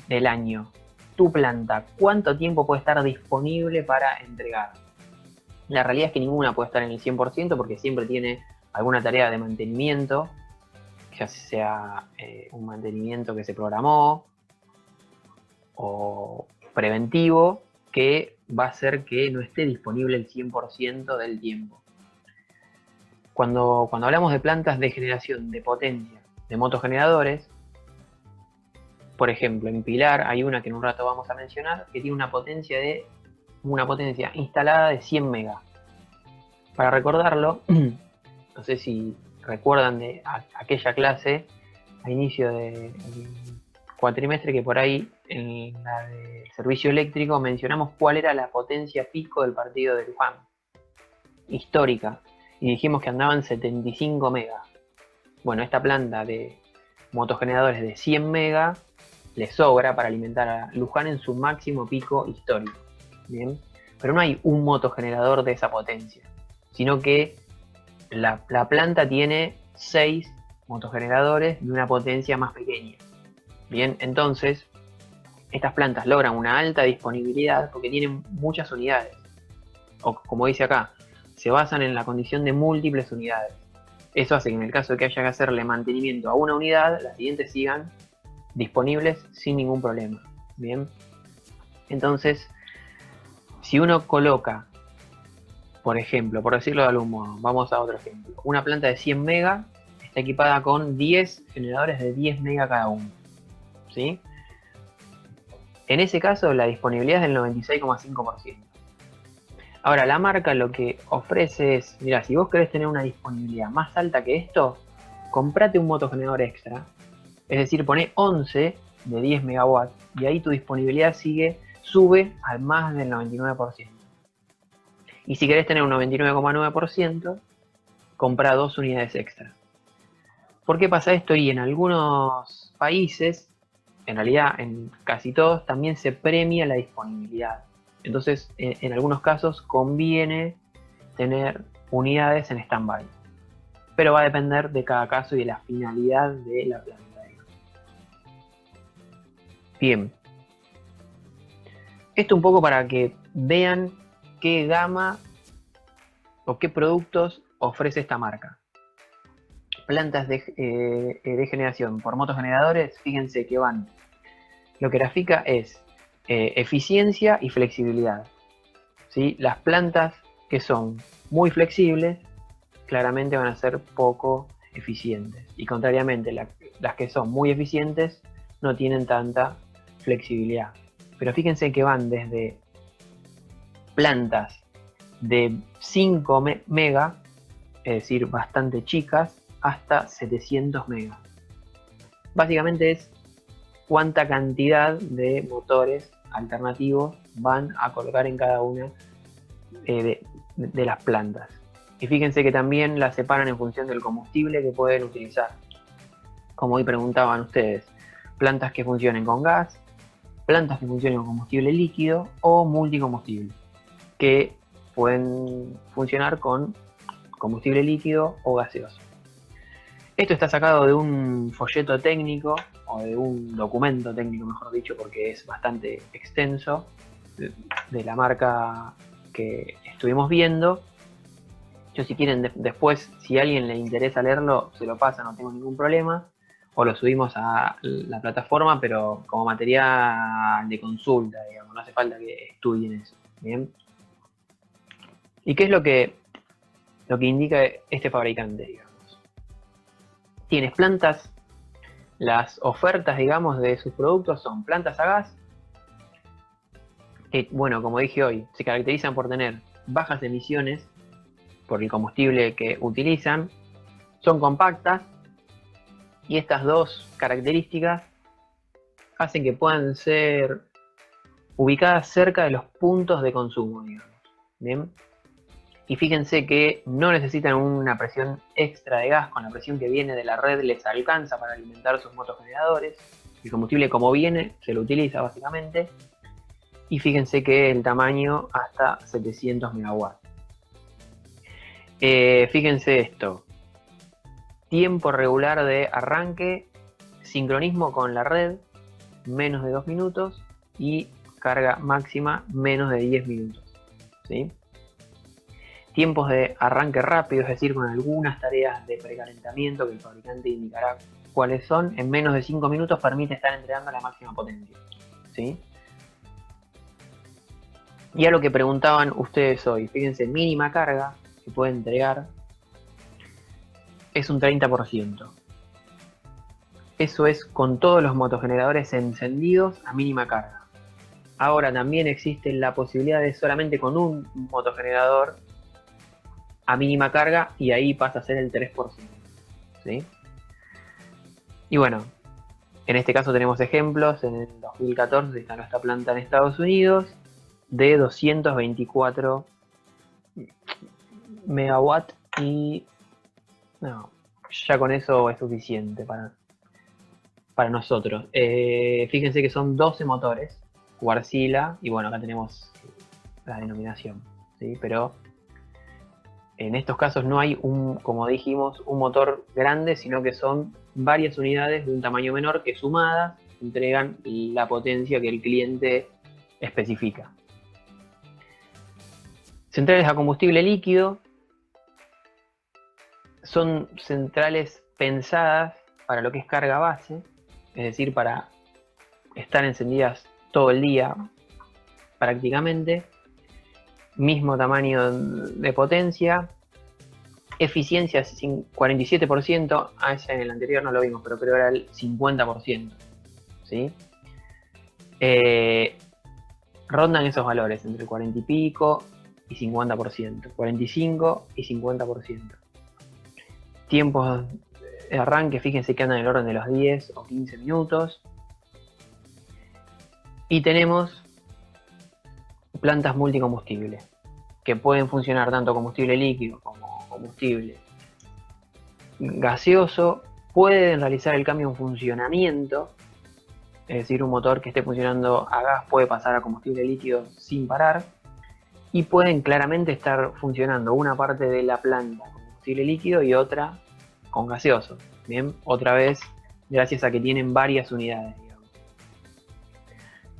del año, tu planta, ¿cuánto tiempo puede estar disponible para entregar? La realidad es que ninguna puede estar en el 100% porque siempre tiene alguna tarea de mantenimiento, ya sea un mantenimiento que se programó o preventivo, que va a hacer que no esté disponible el 100% del tiempo. Cuando hablamos de plantas de generación de potencia de motogeneradores, por ejemplo, en Pilar hay una que en un rato vamos a mencionar, que tiene una potencia instalada de 100 megas. Para recordarlo, no sé si recuerdan de aquella clase a inicio del cuatrimestre, que por ahí en la de servicio eléctrico mencionamos cuál era la potencia pico del partido de Luján, histórica, y dijimos que andaban 75 megas. Bueno, esta planta de motogeneradores de 100 megas le sobra para alimentar a Luján en su máximo pico histórico. Bien, pero no hay un motogenerador de esa potencia, sino que la planta tiene 6 motogeneradores de una potencia más pequeña. Bien, entonces estas plantas logran una alta disponibilidad porque tienen muchas unidades, o como dice acá, se basan en la condición de múltiples unidades. Eso hace que en el caso de que haya que hacerle mantenimiento a una unidad, las siguientes sigan disponibles sin ningún problema. Bien, entonces si uno coloca, por ejemplo, por decirlo de algún modo, vamos a otro ejemplo, una planta de 100 megas está equipada con 10 generadores de 10 megas cada uno, ¿sí? En ese caso la disponibilidad es del 96,5%. Ahora, la marca lo que ofrece es, mira, si vos querés tener una disponibilidad más alta que esto, comprate un motogenerador extra. Es decir, poné 11 de 10 megawatts y ahí tu disponibilidad sube al más del 99%. Y si querés tener un 99,9%, comprá 2 unidades extras. ¿Por qué pasa esto? Y en algunos países, en realidad en casi todos, también se premia la disponibilidad. Entonces, en algunos casos conviene tener unidades en stand-by. Pero va a depender de cada caso y de la finalidad de la planta. Bien. Esto un poco para que vean qué gama o qué productos ofrece esta marca. Plantas de generación por motogeneradores, fíjense que van. Lo que grafica es eficiencia y flexibilidad. ¿Sí? Las plantas que son muy flexibles claramente van a ser poco eficientes. Y contrariamente, las que son muy eficientes no tienen tanta flexibilidad. Pero fíjense que van desde plantas de 5 megas, es decir, bastante chicas, hasta 700 megas. Básicamente es cuánta cantidad de motores alternativos van a colocar en cada una de las plantas. Y fíjense que también las separan en función del combustible que pueden utilizar. Como hoy preguntaban ustedes, plantas que funcionen con gas, plantas que funcionen con combustible líquido o multicombustible, que pueden funcionar con combustible líquido o gaseoso. Esto está sacado de un folleto técnico o de un documento técnico, mejor dicho, porque es bastante extenso, de la marca que estuvimos viendo. Yo, si quieren, después, si a alguien le interesa leerlo, se lo pasa, no tengo ningún problema, o lo subimos a la plataforma, pero como material de consulta, digamos, no hace falta que estudien eso. Bien. ¿Y qué es lo que indica este fabricante, digamos? Tienes plantas, las ofertas, digamos, de sus productos son plantas a gas, que, bueno, como dije hoy, se caracterizan por tener bajas emisiones por el combustible que utilizan, son compactas, y estas dos características hacen que puedan ser ubicadas cerca de los puntos de consumo, digamos. ¿Bien? Y fíjense que no necesitan una presión extra de gas, con la presión que viene de la red les alcanza para alimentar sus motogeneradores. El combustible como viene se lo utiliza básicamente. Y fíjense que el tamaño hasta 700 megawatts. Fíjense esto. Tiempo regular de arranque, sincronismo con la red, menos de 2 minutos, y carga máxima, menos de 10 minutos. ¿Sí? Tiempos de arranque rápido, es decir, con algunas tareas de precalentamiento que el fabricante indicará cuáles son, en menos de 5 minutos permite estar entregando la máxima potencia. ¿Sí? Y a lo que preguntaban ustedes hoy, fíjense, mínima carga que puede entregar es un 30%. Eso es con todos los motogeneradores encendidos a mínima carga. Ahora también existe la posibilidad de solamente con un motogenerador a mínima carga, y ahí pasa a ser el 3%. ¿Sí? Y bueno, en este caso tenemos ejemplos. En el 2014 se instaló esta planta en Estados Unidos de 224 megawatt, y no, ya con eso es suficiente para nosotros. Fíjense que son 12 motores, Wärtsilä, y bueno, acá tenemos la denominación, ¿sí? Pero en estos casos no hay como dijimos, un motor grande, sino que son varias unidades de un tamaño menor que sumadas entregan la potencia que el cliente especifica. Centrales a combustible líquido son centrales pensadas para lo que es carga base, es decir, para estar encendidas todo el día prácticamente. Mismo tamaño de potencia, eficiencia 47%, ese en el anterior no lo vimos, pero creo que era el 50%, ¿sí? Rondan esos valores entre el 40 y pico y 50%, 45 y 50%. Tiempos de arranque, fíjense que andan en el orden de los 10 o 15 minutos. Y tenemos plantas multicombustible, que pueden funcionar tanto combustible líquido como combustible gaseoso. Pueden realizar el cambio en funcionamiento, es decir, un motor que esté funcionando a gas puede pasar a combustible líquido sin parar, y pueden claramente estar funcionando una parte de la planta con combustible líquido y otra con gaseoso. Bien, otra vez gracias a que tienen varias unidades, digamos.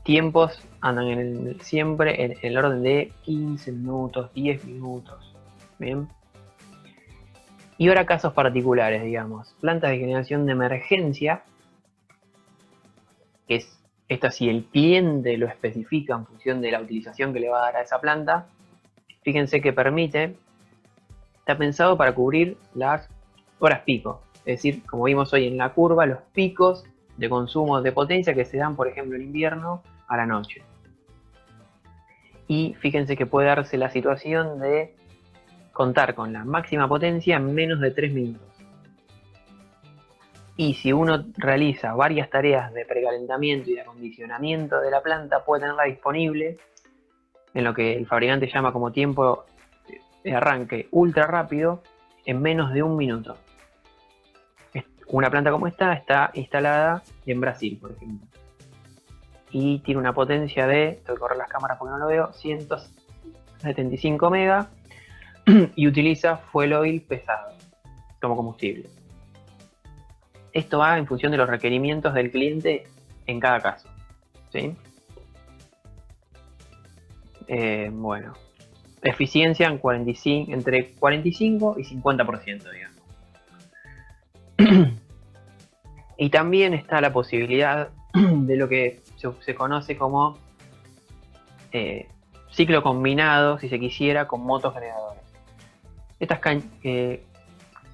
Tiempos andan siempre en el orden de 15 minutos, 10 minutos. Bien. Y ahora casos particulares, digamos. Plantas de generación de emergencia, que es esta, si el cliente lo especifica en función de la utilización que le va a dar a esa planta. Fíjense que está pensado para cubrir las horas pico. Es decir, como vimos hoy en la curva, los picos de consumo de potencia que se dan, por ejemplo, en invierno a la noche. Y fíjense que puede darse la situación de contar con la máxima potencia en menos de 3 minutos. Y si uno realiza varias tareas de precalentamiento y de acondicionamiento de la planta, puede tenerla disponible en lo que el fabricante llama como tiempo de arranque ultra rápido en menos de 1 minuto. Una planta como esta está instalada en Brasil, por ejemplo. Y tiene una potencia de, tengo que correr las cámaras porque no lo veo, 175 megas, y utiliza fuel oil pesado como combustible. Esto va en función de los requerimientos del cliente en cada caso, ¿sí? Bueno, eficiencia entre 45 y 50%, digamos. Y también está la posibilidad de lo que se conoce como ciclo combinado, si se quisiera, con motogeneradores. Estas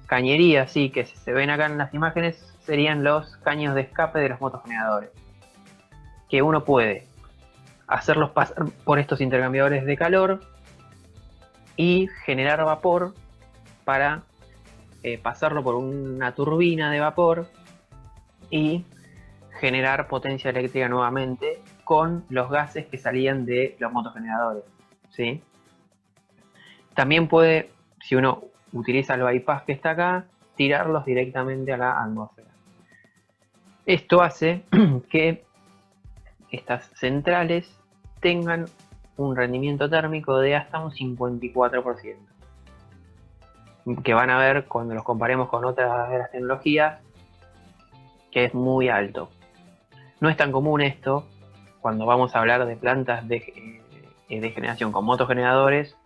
cañerías, sí, que se ven acá en las imágenes, serían los caños de escape de los motogeneradores, que uno puede hacerlos pasar por estos intercambiadores de calor y generar vapor para pasarlo por una turbina de vapor y generar potencia eléctrica nuevamente con los gases que salían de los motogeneradores, ¿sí? También puede, si uno utiliza el bypass que está acá, tirarlos directamente a la atmósfera. Esto hace que estas centrales tengan un rendimiento térmico de hasta un 54%, que van a ver cuando los comparemos con otras de las tecnologías, que es muy alto. No es tan común esto cuando vamos a hablar de plantas de generación con motogeneradores,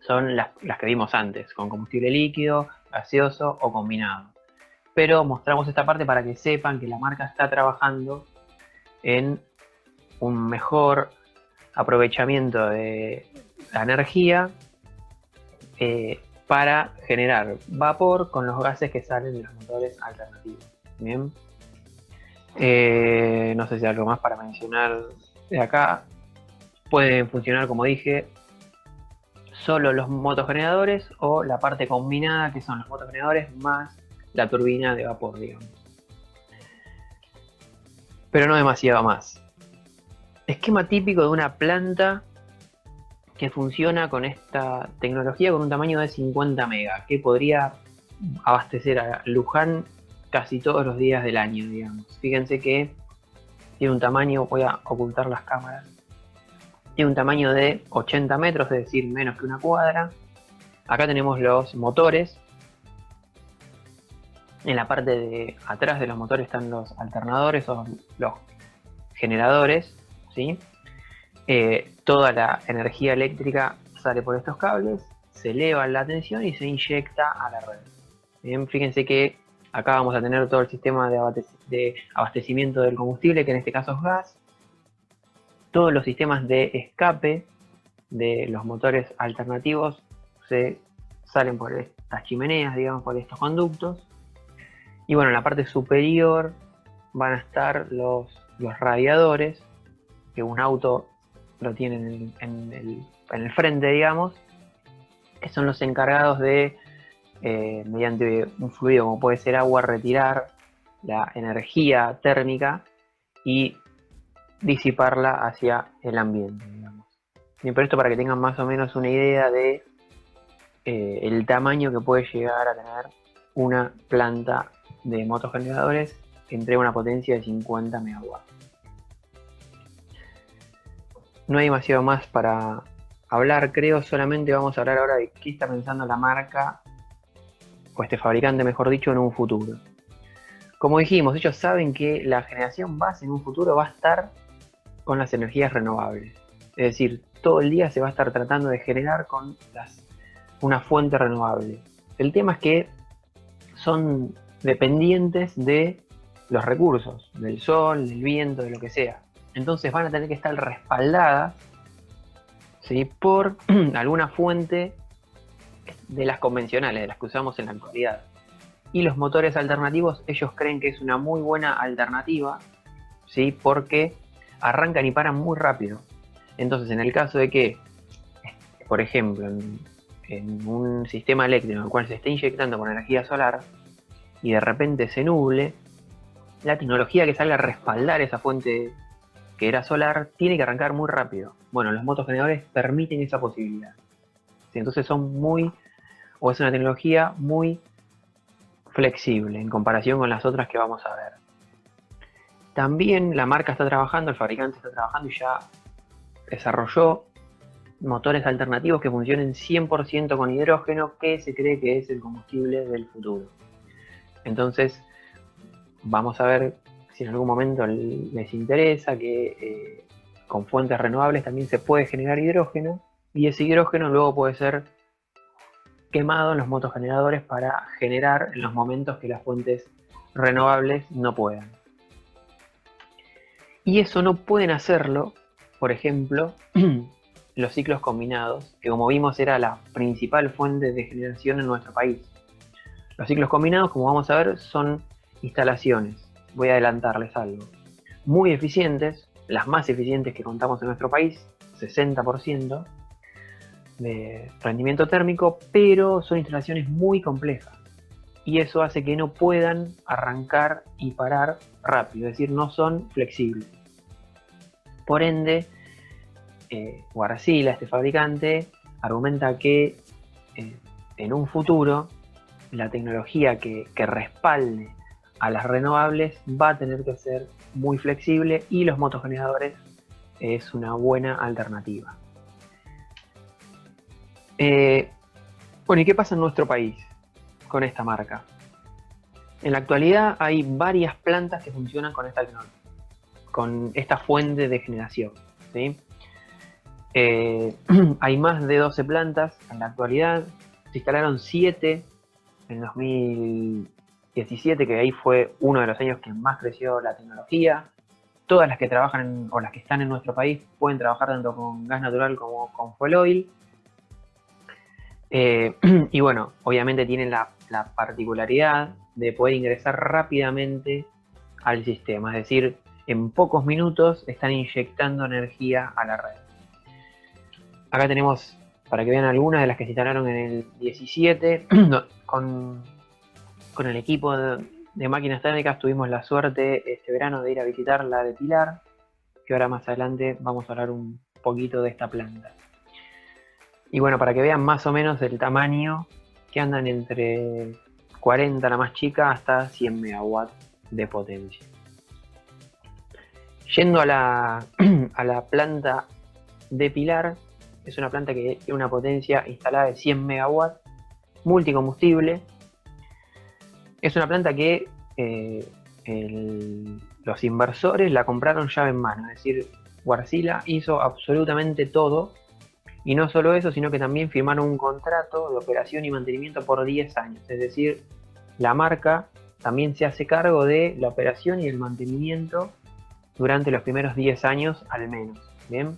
son las que vimos antes, con combustible líquido, gaseoso o combinado. Pero mostramos esta parte para que sepan que la marca está trabajando en un mejor aprovechamiento de la energía para generar vapor con los gases que salen de los motores alternativos. Bien. No sé si hay algo más para mencionar de acá. Pueden funcionar, como dije, solo los motogeneradores o la parte combinada, que son los motogeneradores más la turbina de vapor, digamos. Pero no demasiado más. Esquema típico de una planta que funciona con esta tecnología con un tamaño de 50 megas, que podría abastecer a Luján casi todos los días del año, digamos. Fíjense que tiene un tamaño, voy a ocultar las cámaras, tiene un tamaño de 80 metros, es decir, menos que una cuadra. Acá tenemos los motores. En la parte de atrás de los motores están los alternadores o los generadores, ¿sí? Toda la energía eléctrica sale por estos cables, se eleva la tensión y se inyecta a la red. Bien, fíjense que acá vamos a tener todo el sistema de abastecimiento del combustible, que en este caso es gas. Todos los sistemas de escape de los motores alternativos salen por estas chimeneas, digamos, por estos conductos. Y bueno, en la parte superior van a estar los radiadores, que un auto lo tiene en el frente, digamos, que son los encargados de, mediante un fluido como puede ser agua, retirar la energía térmica y disiparla hacia el ambiente, digamos. Bien, pero esto para que tengan más o menos una idea de el tamaño que puede llegar a tener una planta de motogeneradores que entrega una potencia de 50 megawatts. No hay demasiado más para hablar, creo. Solamente vamos a hablar ahora de qué está pensando la marca, o este fabricante, mejor dicho, en un futuro. Como dijimos, ellos saben que la generación base en un futuro va a estar con las energías renovables. Es decir, todo el día se va a estar tratando de generar con una fuente renovable. El tema es que son dependientes de los recursos, del sol, del viento, de lo que sea. Entonces van a tener que estar respaldadas, ¿sí?, por alguna fuente de las convencionales, de las que usamos en la actualidad. Y los motores alternativos, ellos creen que es una muy buena alternativa, ¿sí?, porque arrancan y paran muy rápido. Entonces, en el caso de que, por ejemplo, en un sistema eléctrico en el cual se esté inyectando con energía solar y de repente se nuble, la tecnología que salga a respaldar esa fuente que era solar tiene que arrancar muy rápido. Bueno, los motogeneradores permiten esa posibilidad. ¿Sí? Entonces es una tecnología muy flexible en comparación con las otras que vamos a ver. También la marca está trabajando, el fabricante está trabajando y ya desarrolló motores alternativos que funcionen 100% con hidrógeno, que se cree que es el combustible del futuro. Entonces, vamos a ver si en algún momento les interesa que con fuentes renovables también se puede generar hidrógeno, y ese hidrógeno luego puede ser quemado en los motogeneradores para generar en los momentos que las fuentes renovables no puedan. Y eso no pueden hacerlo, por ejemplo, los ciclos combinados, que como vimos era la principal fuente de generación en nuestro país. Los ciclos combinados, como vamos a ver, son instalaciones, voy a adelantarles algo, muy eficientes, las más eficientes que contamos en nuestro país, 60% de rendimiento térmico, pero son instalaciones muy complejas. Y eso hace que no puedan arrancar y parar rápido, es decir, no son flexibles. Por ende, Wärtsilä, este fabricante, argumenta que en un futuro la tecnología que respalde a las renovables va a tener que ser muy flexible y los motogeneradores es una buena alternativa. Bueno, ¿y qué pasa en nuestro país con esta marca? En la actualidad hay varias plantas que funcionan con esta fuente de generación, ¿sí? Hay más de 12 plantas en la actualidad, se instalaron 7 en 2017, que ahí fue uno de los años que más creció la tecnología. Todas las que trabajan o las que están en nuestro país pueden trabajar tanto con gas natural como con fuel oil. Y bueno, obviamente tienen la particularidad de poder ingresar rápidamente al sistema, es decir, en pocos minutos están inyectando energía a la red. Acá tenemos, para que vean algunas de las que se instalaron en el 17, con el equipo de máquinas térmicas tuvimos la suerte este verano de ir a visitar la de Pilar, que ahora más adelante vamos a hablar un poquito de esta planta. Y bueno, para que vean más o menos el tamaño, que andan entre 40, la más chica, hasta 100 megawatts de potencia. Yendo a la planta de Pilar, es una planta que tiene una potencia instalada de 100 megawatts, multicombustible. Es una planta que los inversores la compraron llave en mano, es decir, Wärtsilä hizo absolutamente todo. Y no solo eso, sino que también firmaron un contrato de operación y mantenimiento por 10 años. Es decir, la marca también se hace cargo de la operación y el mantenimiento durante los primeros 10 años al menos. ¿Bien?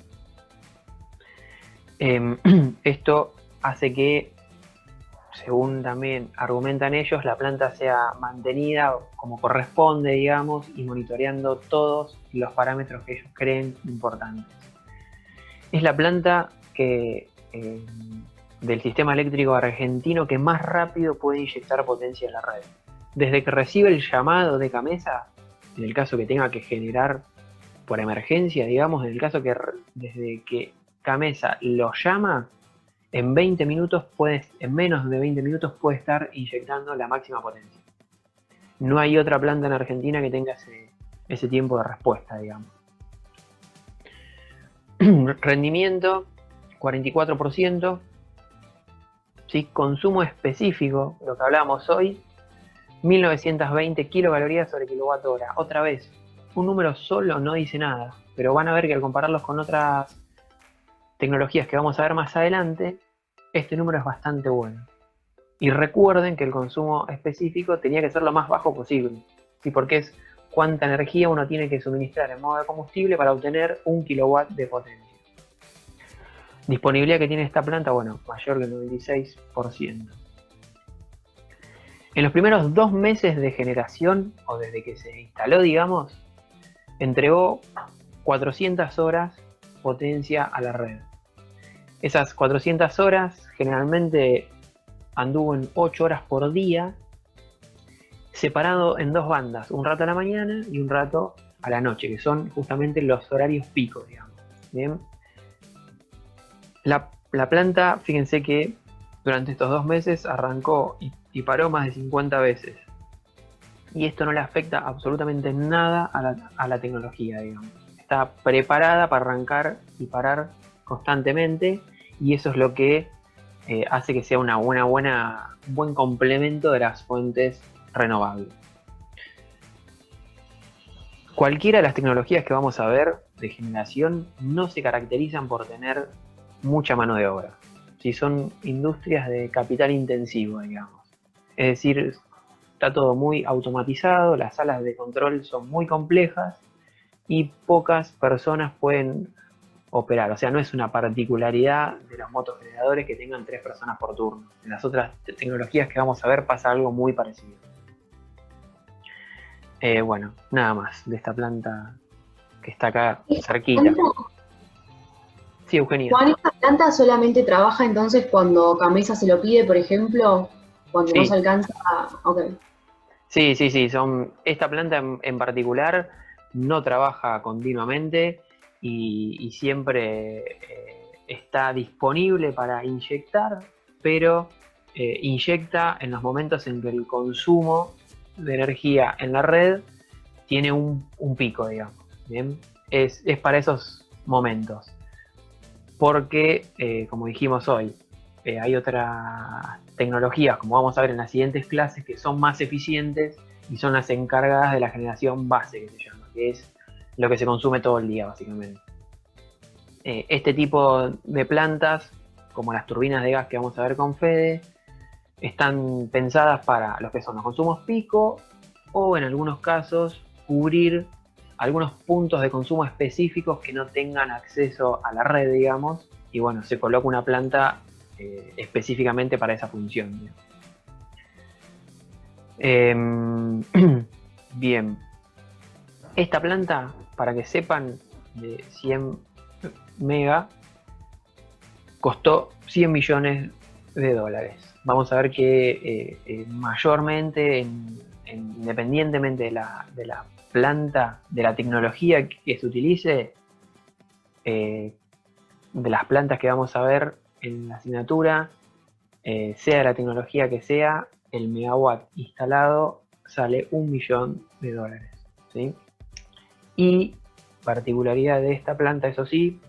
Esto hace que, según también argumentan ellos, la planta sea mantenida como corresponde, digamos, y monitoreando todos los parámetros que ellos creen importantes. Es la planta del sistema eléctrico argentino que más rápido puede inyectar potencia en la red. Desde que recibe el llamado de Gamesa, en el caso que tenga que generar por emergencia, digamos, en el caso que desde que Gamesa lo llama, en menos de 20 minutos puede estar inyectando la máxima potencia. No hay otra planta en Argentina que tenga ese tiempo de respuesta, digamos. Rendimiento 44%, ¿sí? Consumo específico, lo que hablábamos hoy, 1920 kilocalorías sobre kilowatt hora. Otra vez, un número solo no dice nada, pero van a ver que al compararlos con otras tecnologías que vamos a ver más adelante, este número es bastante bueno. Y recuerden que el consumo específico tenía que ser lo más bajo posible, ¿sí? Porque es cuánta energía uno tiene que suministrar en modo de combustible para obtener 1 kilowatt de potencia. Disponibilidad que tiene esta planta, bueno, mayor que el 96%. En los primeros 2 meses de generación, o desde que se instaló, digamos, entregó 400 horas potencia a la red. Esas 400 horas generalmente anduvo en 8 horas por día, separado en 2 bandas, un rato a la mañana y un rato a la noche, que son justamente los horarios picos, digamos. Bien. La planta, fíjense que durante estos 2 meses arrancó y paró más de 50 veces. Y esto no le afecta absolutamente nada a la tecnología, digamos. Está preparada para arrancar y parar constantemente, y eso es lo que hace que sea un buen complemento de las fuentes renovables. Cualquiera de las tecnologías que vamos a ver de generación no se caracterizan por tener mucha mano de obra. Si son industrias de capital intensivo, digamos. Es decir, está todo muy automatizado, las salas de control son muy complejas y pocas personas pueden operar. O sea, no es una particularidad de los motogeneradores que tengan 3 personas por turno. En las otras tecnologías que vamos a ver pasa algo muy parecido. Bueno, nada más de esta planta que está acá cerquita. Sí, Eugenia. Juan, ¿esta planta solamente trabaja entonces cuando Gamesa se lo pide, por ejemplo? Cuando no se alcanza. Ok. Sí. Esta planta en particular no trabaja continuamente y siempre está disponible para inyectar, pero inyecta en los momentos en que el consumo de energía en la red tiene un pico, digamos. ¿Bien? Es para esos momentos. Porque, como dijimos hoy, hay otras tecnologías, como vamos a ver en las siguientes clases, que son más eficientes y son las encargadas de la generación base, que se llama, que es lo que se consume todo el día, básicamente. Este tipo de plantas, como las turbinas de gas que vamos a ver con Fede, están pensadas para lo que son los consumos pico o, en algunos casos, cubrir algunos puntos de consumo específicos que no tengan acceso a la red, digamos, y bueno, se coloca una planta específicamente para esa función. Bien, esta planta, para que sepan, de 100 mega, costó 100 millones de dólares. Vamos a ver que mayormente, independientemente de la planta, de la tecnología que se utilice, de las plantas que vamos a ver en la asignatura, sea la tecnología que sea, el megawatt instalado sale $1 millón, ¿sí? Y particularidad de esta planta, eso sí,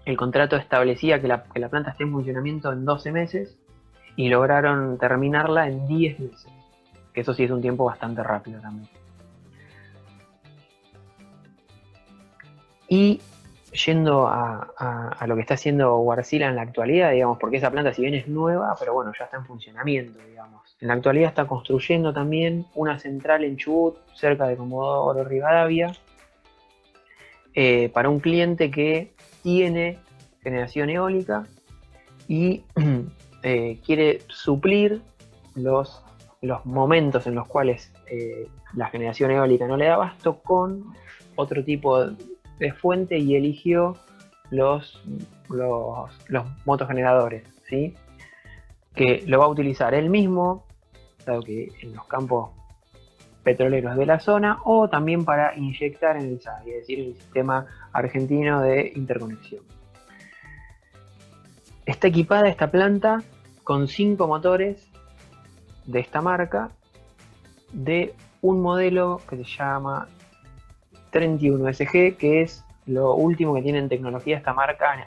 el contrato establecía que la planta esté en funcionamiento en 12 meses y lograron terminarla en 10 meses, que eso sí es un tiempo bastante rápido también. Y yendo a lo que está haciendo Wärtsilä en la actualidad, digamos, porque esa planta si bien es nueva, pero bueno, ya está en funcionamiento, digamos. En la actualidad está construyendo también una central en Chubut, cerca de Comodoro Rivadavia, para un cliente que tiene generación eólica y quiere suplir los momentos en los cuales la generación eólica no le da abasto con otro tipo de fuente, y eligió los motogeneradores, ¿sí? Que lo va a utilizar él mismo, dado que en los campos petroleros de la zona, o también para inyectar en el SAI, es decir, el sistema argentino de interconexión. Está equipada esta planta con 5 motores de esta marca, de un modelo que se llama 31SG, que es lo último que tiene en tecnología esta marca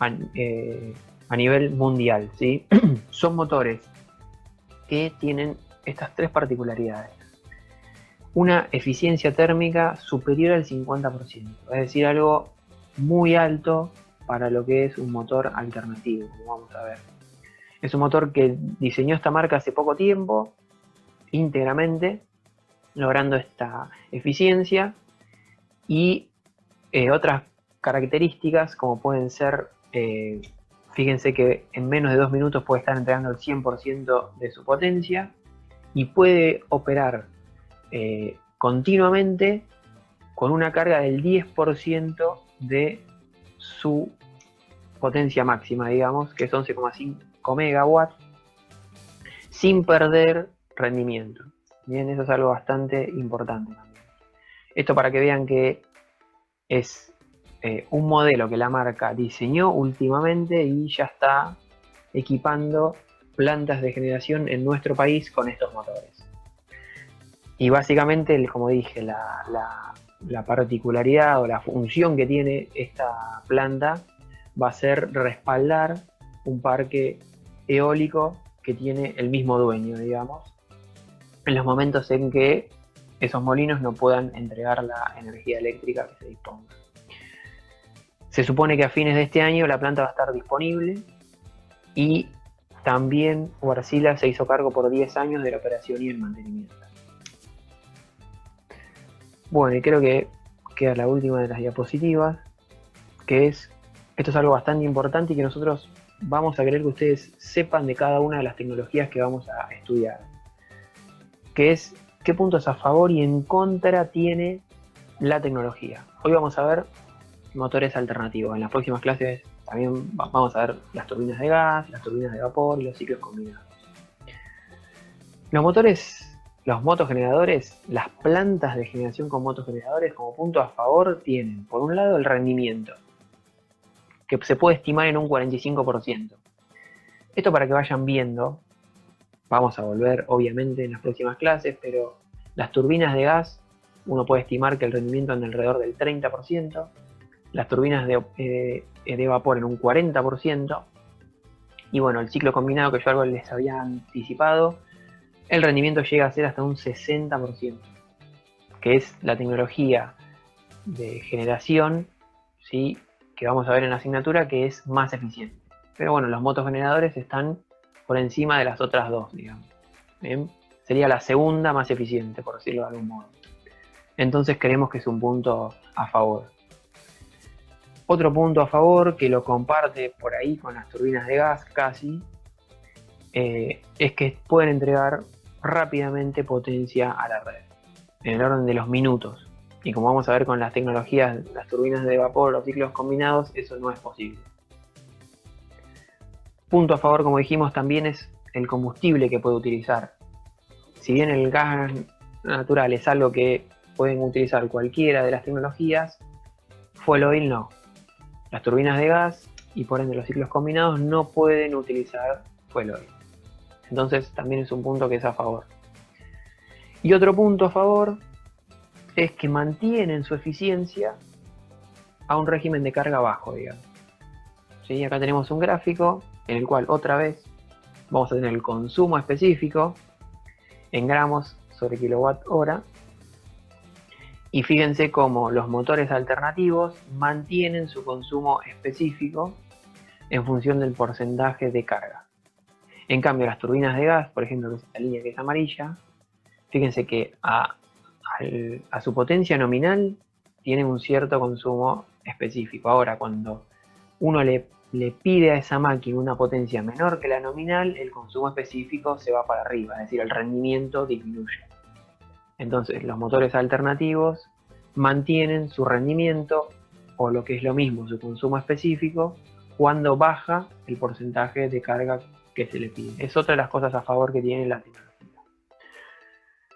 a nivel mundial, ¿sí? Son motores que tienen estas 3 particularidades. Una eficiencia térmica superior al 50%, es decir, algo muy alto para lo que es un motor alternativo, como vamos a ver. Es un motor que diseñó esta marca hace poco tiempo, íntegramente, logrando esta eficiencia y otras características como pueden ser, fíjense que en menos de 2 minutos puede estar entregando el 100% de su potencia y puede operar continuamente con una carga del 10% de su potencia máxima, digamos, que es 11,5 megawatts, sin perder rendimiento. Bien, eso es algo bastante importante también. Esto para que vean que es un modelo que la marca diseñó últimamente y ya está equipando plantas de generación en nuestro país con estos motores. Y básicamente, como dije, la particularidad o la función que tiene esta planta va a ser respaldar un parque eólico que tiene el mismo dueño, digamos, en los momentos en que esos molinos no puedan entregar la energía eléctrica que se disponga. Se supone que a fines de este año la planta va a estar disponible y también Wärtsilä se hizo cargo por 10 años de la operación y el mantenimiento. Bueno, y creo que queda la última de las diapositivas, esto es algo bastante importante y que nosotros vamos a querer que ustedes sepan de cada una de las tecnologías que vamos a estudiar, que es qué puntos a favor y en contra tiene la tecnología. Hoy vamos a ver motores alternativos. En las próximas clases también vamos a ver las turbinas de gas, las turbinas de vapor y los ciclos combinados. Los motores, los motogeneradores, las plantas de generación con motogeneradores como punto a favor tienen, por un lado, el rendimiento, que se puede estimar en un 45%. Esto para que vayan viendo, vamos a volver obviamente en las próximas clases, pero las turbinas de gas, uno puede estimar que el rendimiento anda alrededor del 30%, las turbinas de vapor en un 40%, y bueno, el ciclo combinado que yo algo les había anticipado, el rendimiento llega a ser hasta un 60%, que es la tecnología de generación, ¿sí?, que vamos a ver en la asignatura, que es más eficiente. Pero bueno, los motogeneradores están por encima de las otras dos, digamos. ¿Bien? Sería la segunda más eficiente, por decirlo de algún modo. Entonces creemos que es un punto a favor. Otro punto a favor, que lo comparte por ahí con las turbinas de gas casi, es que pueden entregar rápidamente potencia a la red, en el orden de los minutos. Y como vamos a ver con las tecnologías, las turbinas de vapor, los ciclos combinados, eso no es posible. Punto a favor, como dijimos, también es el combustible que puede utilizar. Si bien el gas natural es algo que pueden utilizar cualquiera de las tecnologías, fuel oil no. Las turbinas de gas y por ende los ciclos combinados no pueden utilizar fuel oil. Entonces también es un punto que es a favor. Y otro punto a favor es que mantienen su eficiencia a un régimen de carga bajo, digamos. ¿Sí? Acá tenemos un gráfico en el cual otra vez vamos a tener el consumo específico en gramos sobre kilowatt hora. Y fíjense cómo los motores alternativos mantienen su consumo específico en función del porcentaje de carga. En cambio, las turbinas de gas, por ejemplo, que es esta línea que es amarilla, fíjense que a su potencia nominal tienen un cierto consumo específico. Ahora, cuando uno le pide a esa máquina una potencia menor que la nominal, el consumo específico se va para arriba, es decir, el rendimiento disminuye. Entonces, los motores alternativos mantienen su rendimiento, o lo que es lo mismo, su consumo específico, cuando baja el porcentaje de carga que se le pide. Es otra de las cosas a favor que tiene la tecnología.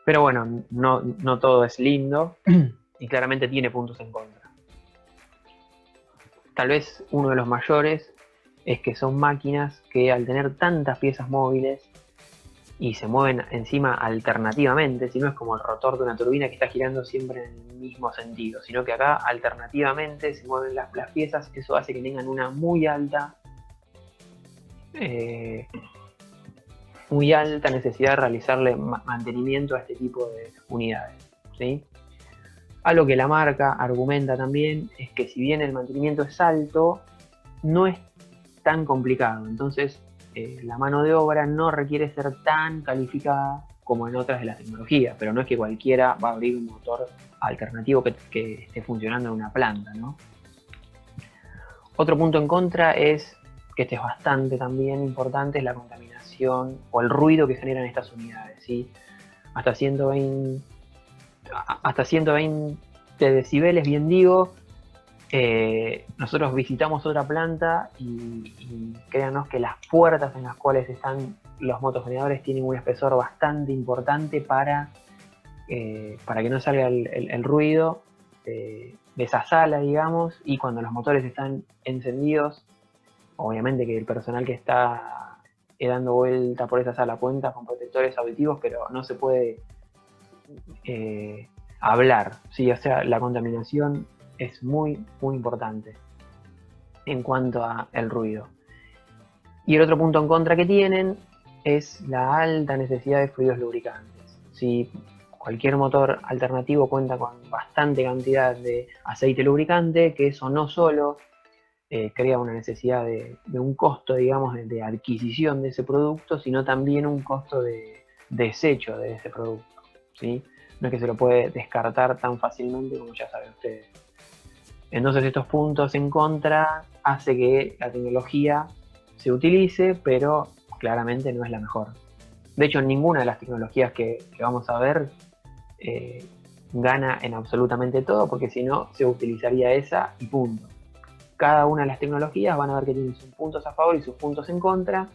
Pero bueno, no todo es lindo y claramente tiene puntos en contra. Tal vez uno de los mayores es que son máquinas que al tener tantas piezas móviles y se mueven encima alternativamente, si no es como el rotor de una turbina que está girando siempre en el mismo sentido, sino que acá alternativamente se mueven las piezas, eso hace que tengan una muy alta necesidad de realizarle mantenimiento a este tipo de unidades, ¿sí? Algo que la marca argumenta también es que si bien el mantenimiento es alto, no es tan complicado, entonces la mano de obra no requiere ser tan calificada como en otras de las tecnologías, pero no es que cualquiera va a abrir un motor alternativo que esté funcionando en una planta, ¿no? Otro punto en contra es, que este es bastante también importante, es la contaminación o el ruido que generan estas unidades, ¿sí? Hasta 120 decibeles, bien digo. Nosotros visitamos otra planta y créanos que las puertas en las cuales están los motogeneradores tienen un espesor bastante importante para que no salga el ruido de esa sala, digamos, y cuando los motores están encendidos, obviamente que el personal que está dando vuelta por esa sala cuenta con protectores auditivos, pero no se puede hablar, ¿sí? O sea, la contaminación es muy, muy importante en cuanto al ruido. Y el otro punto en contra que tienen es la alta necesidad de fluidos lubricantes. Si cualquier motor alternativo cuenta con bastante cantidad de aceite lubricante, que eso no solo crea una necesidad de un costo, digamos, de adquisición de ese producto, sino también un costo de desecho de ese producto, ¿sí? No es que se lo puede descartar tan fácilmente como ya saben ustedes. Entonces estos puntos en contra hace que la tecnología se utilice, pero claramente no es la mejor. De hecho, ninguna de las tecnologías que vamos a ver gana en absolutamente todo, porque si no, se utilizaría esa y punto. Cada una de las tecnologías van a ver que tienen sus puntos a favor y sus puntos en contra,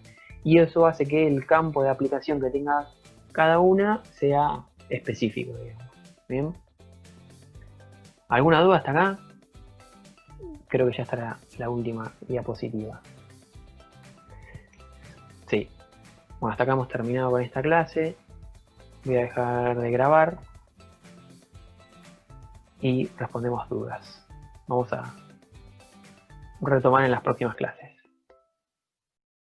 y eso hace que el campo de aplicación que tenga cada una sea específico, digamos. ¿Bien? ¿Alguna duda hasta acá? Creo que ya estará la última diapositiva. Sí. Bueno, hasta acá hemos terminado con esta clase. Voy a dejar de grabar y respondemos dudas. Vamos a retomar en las próximas clases.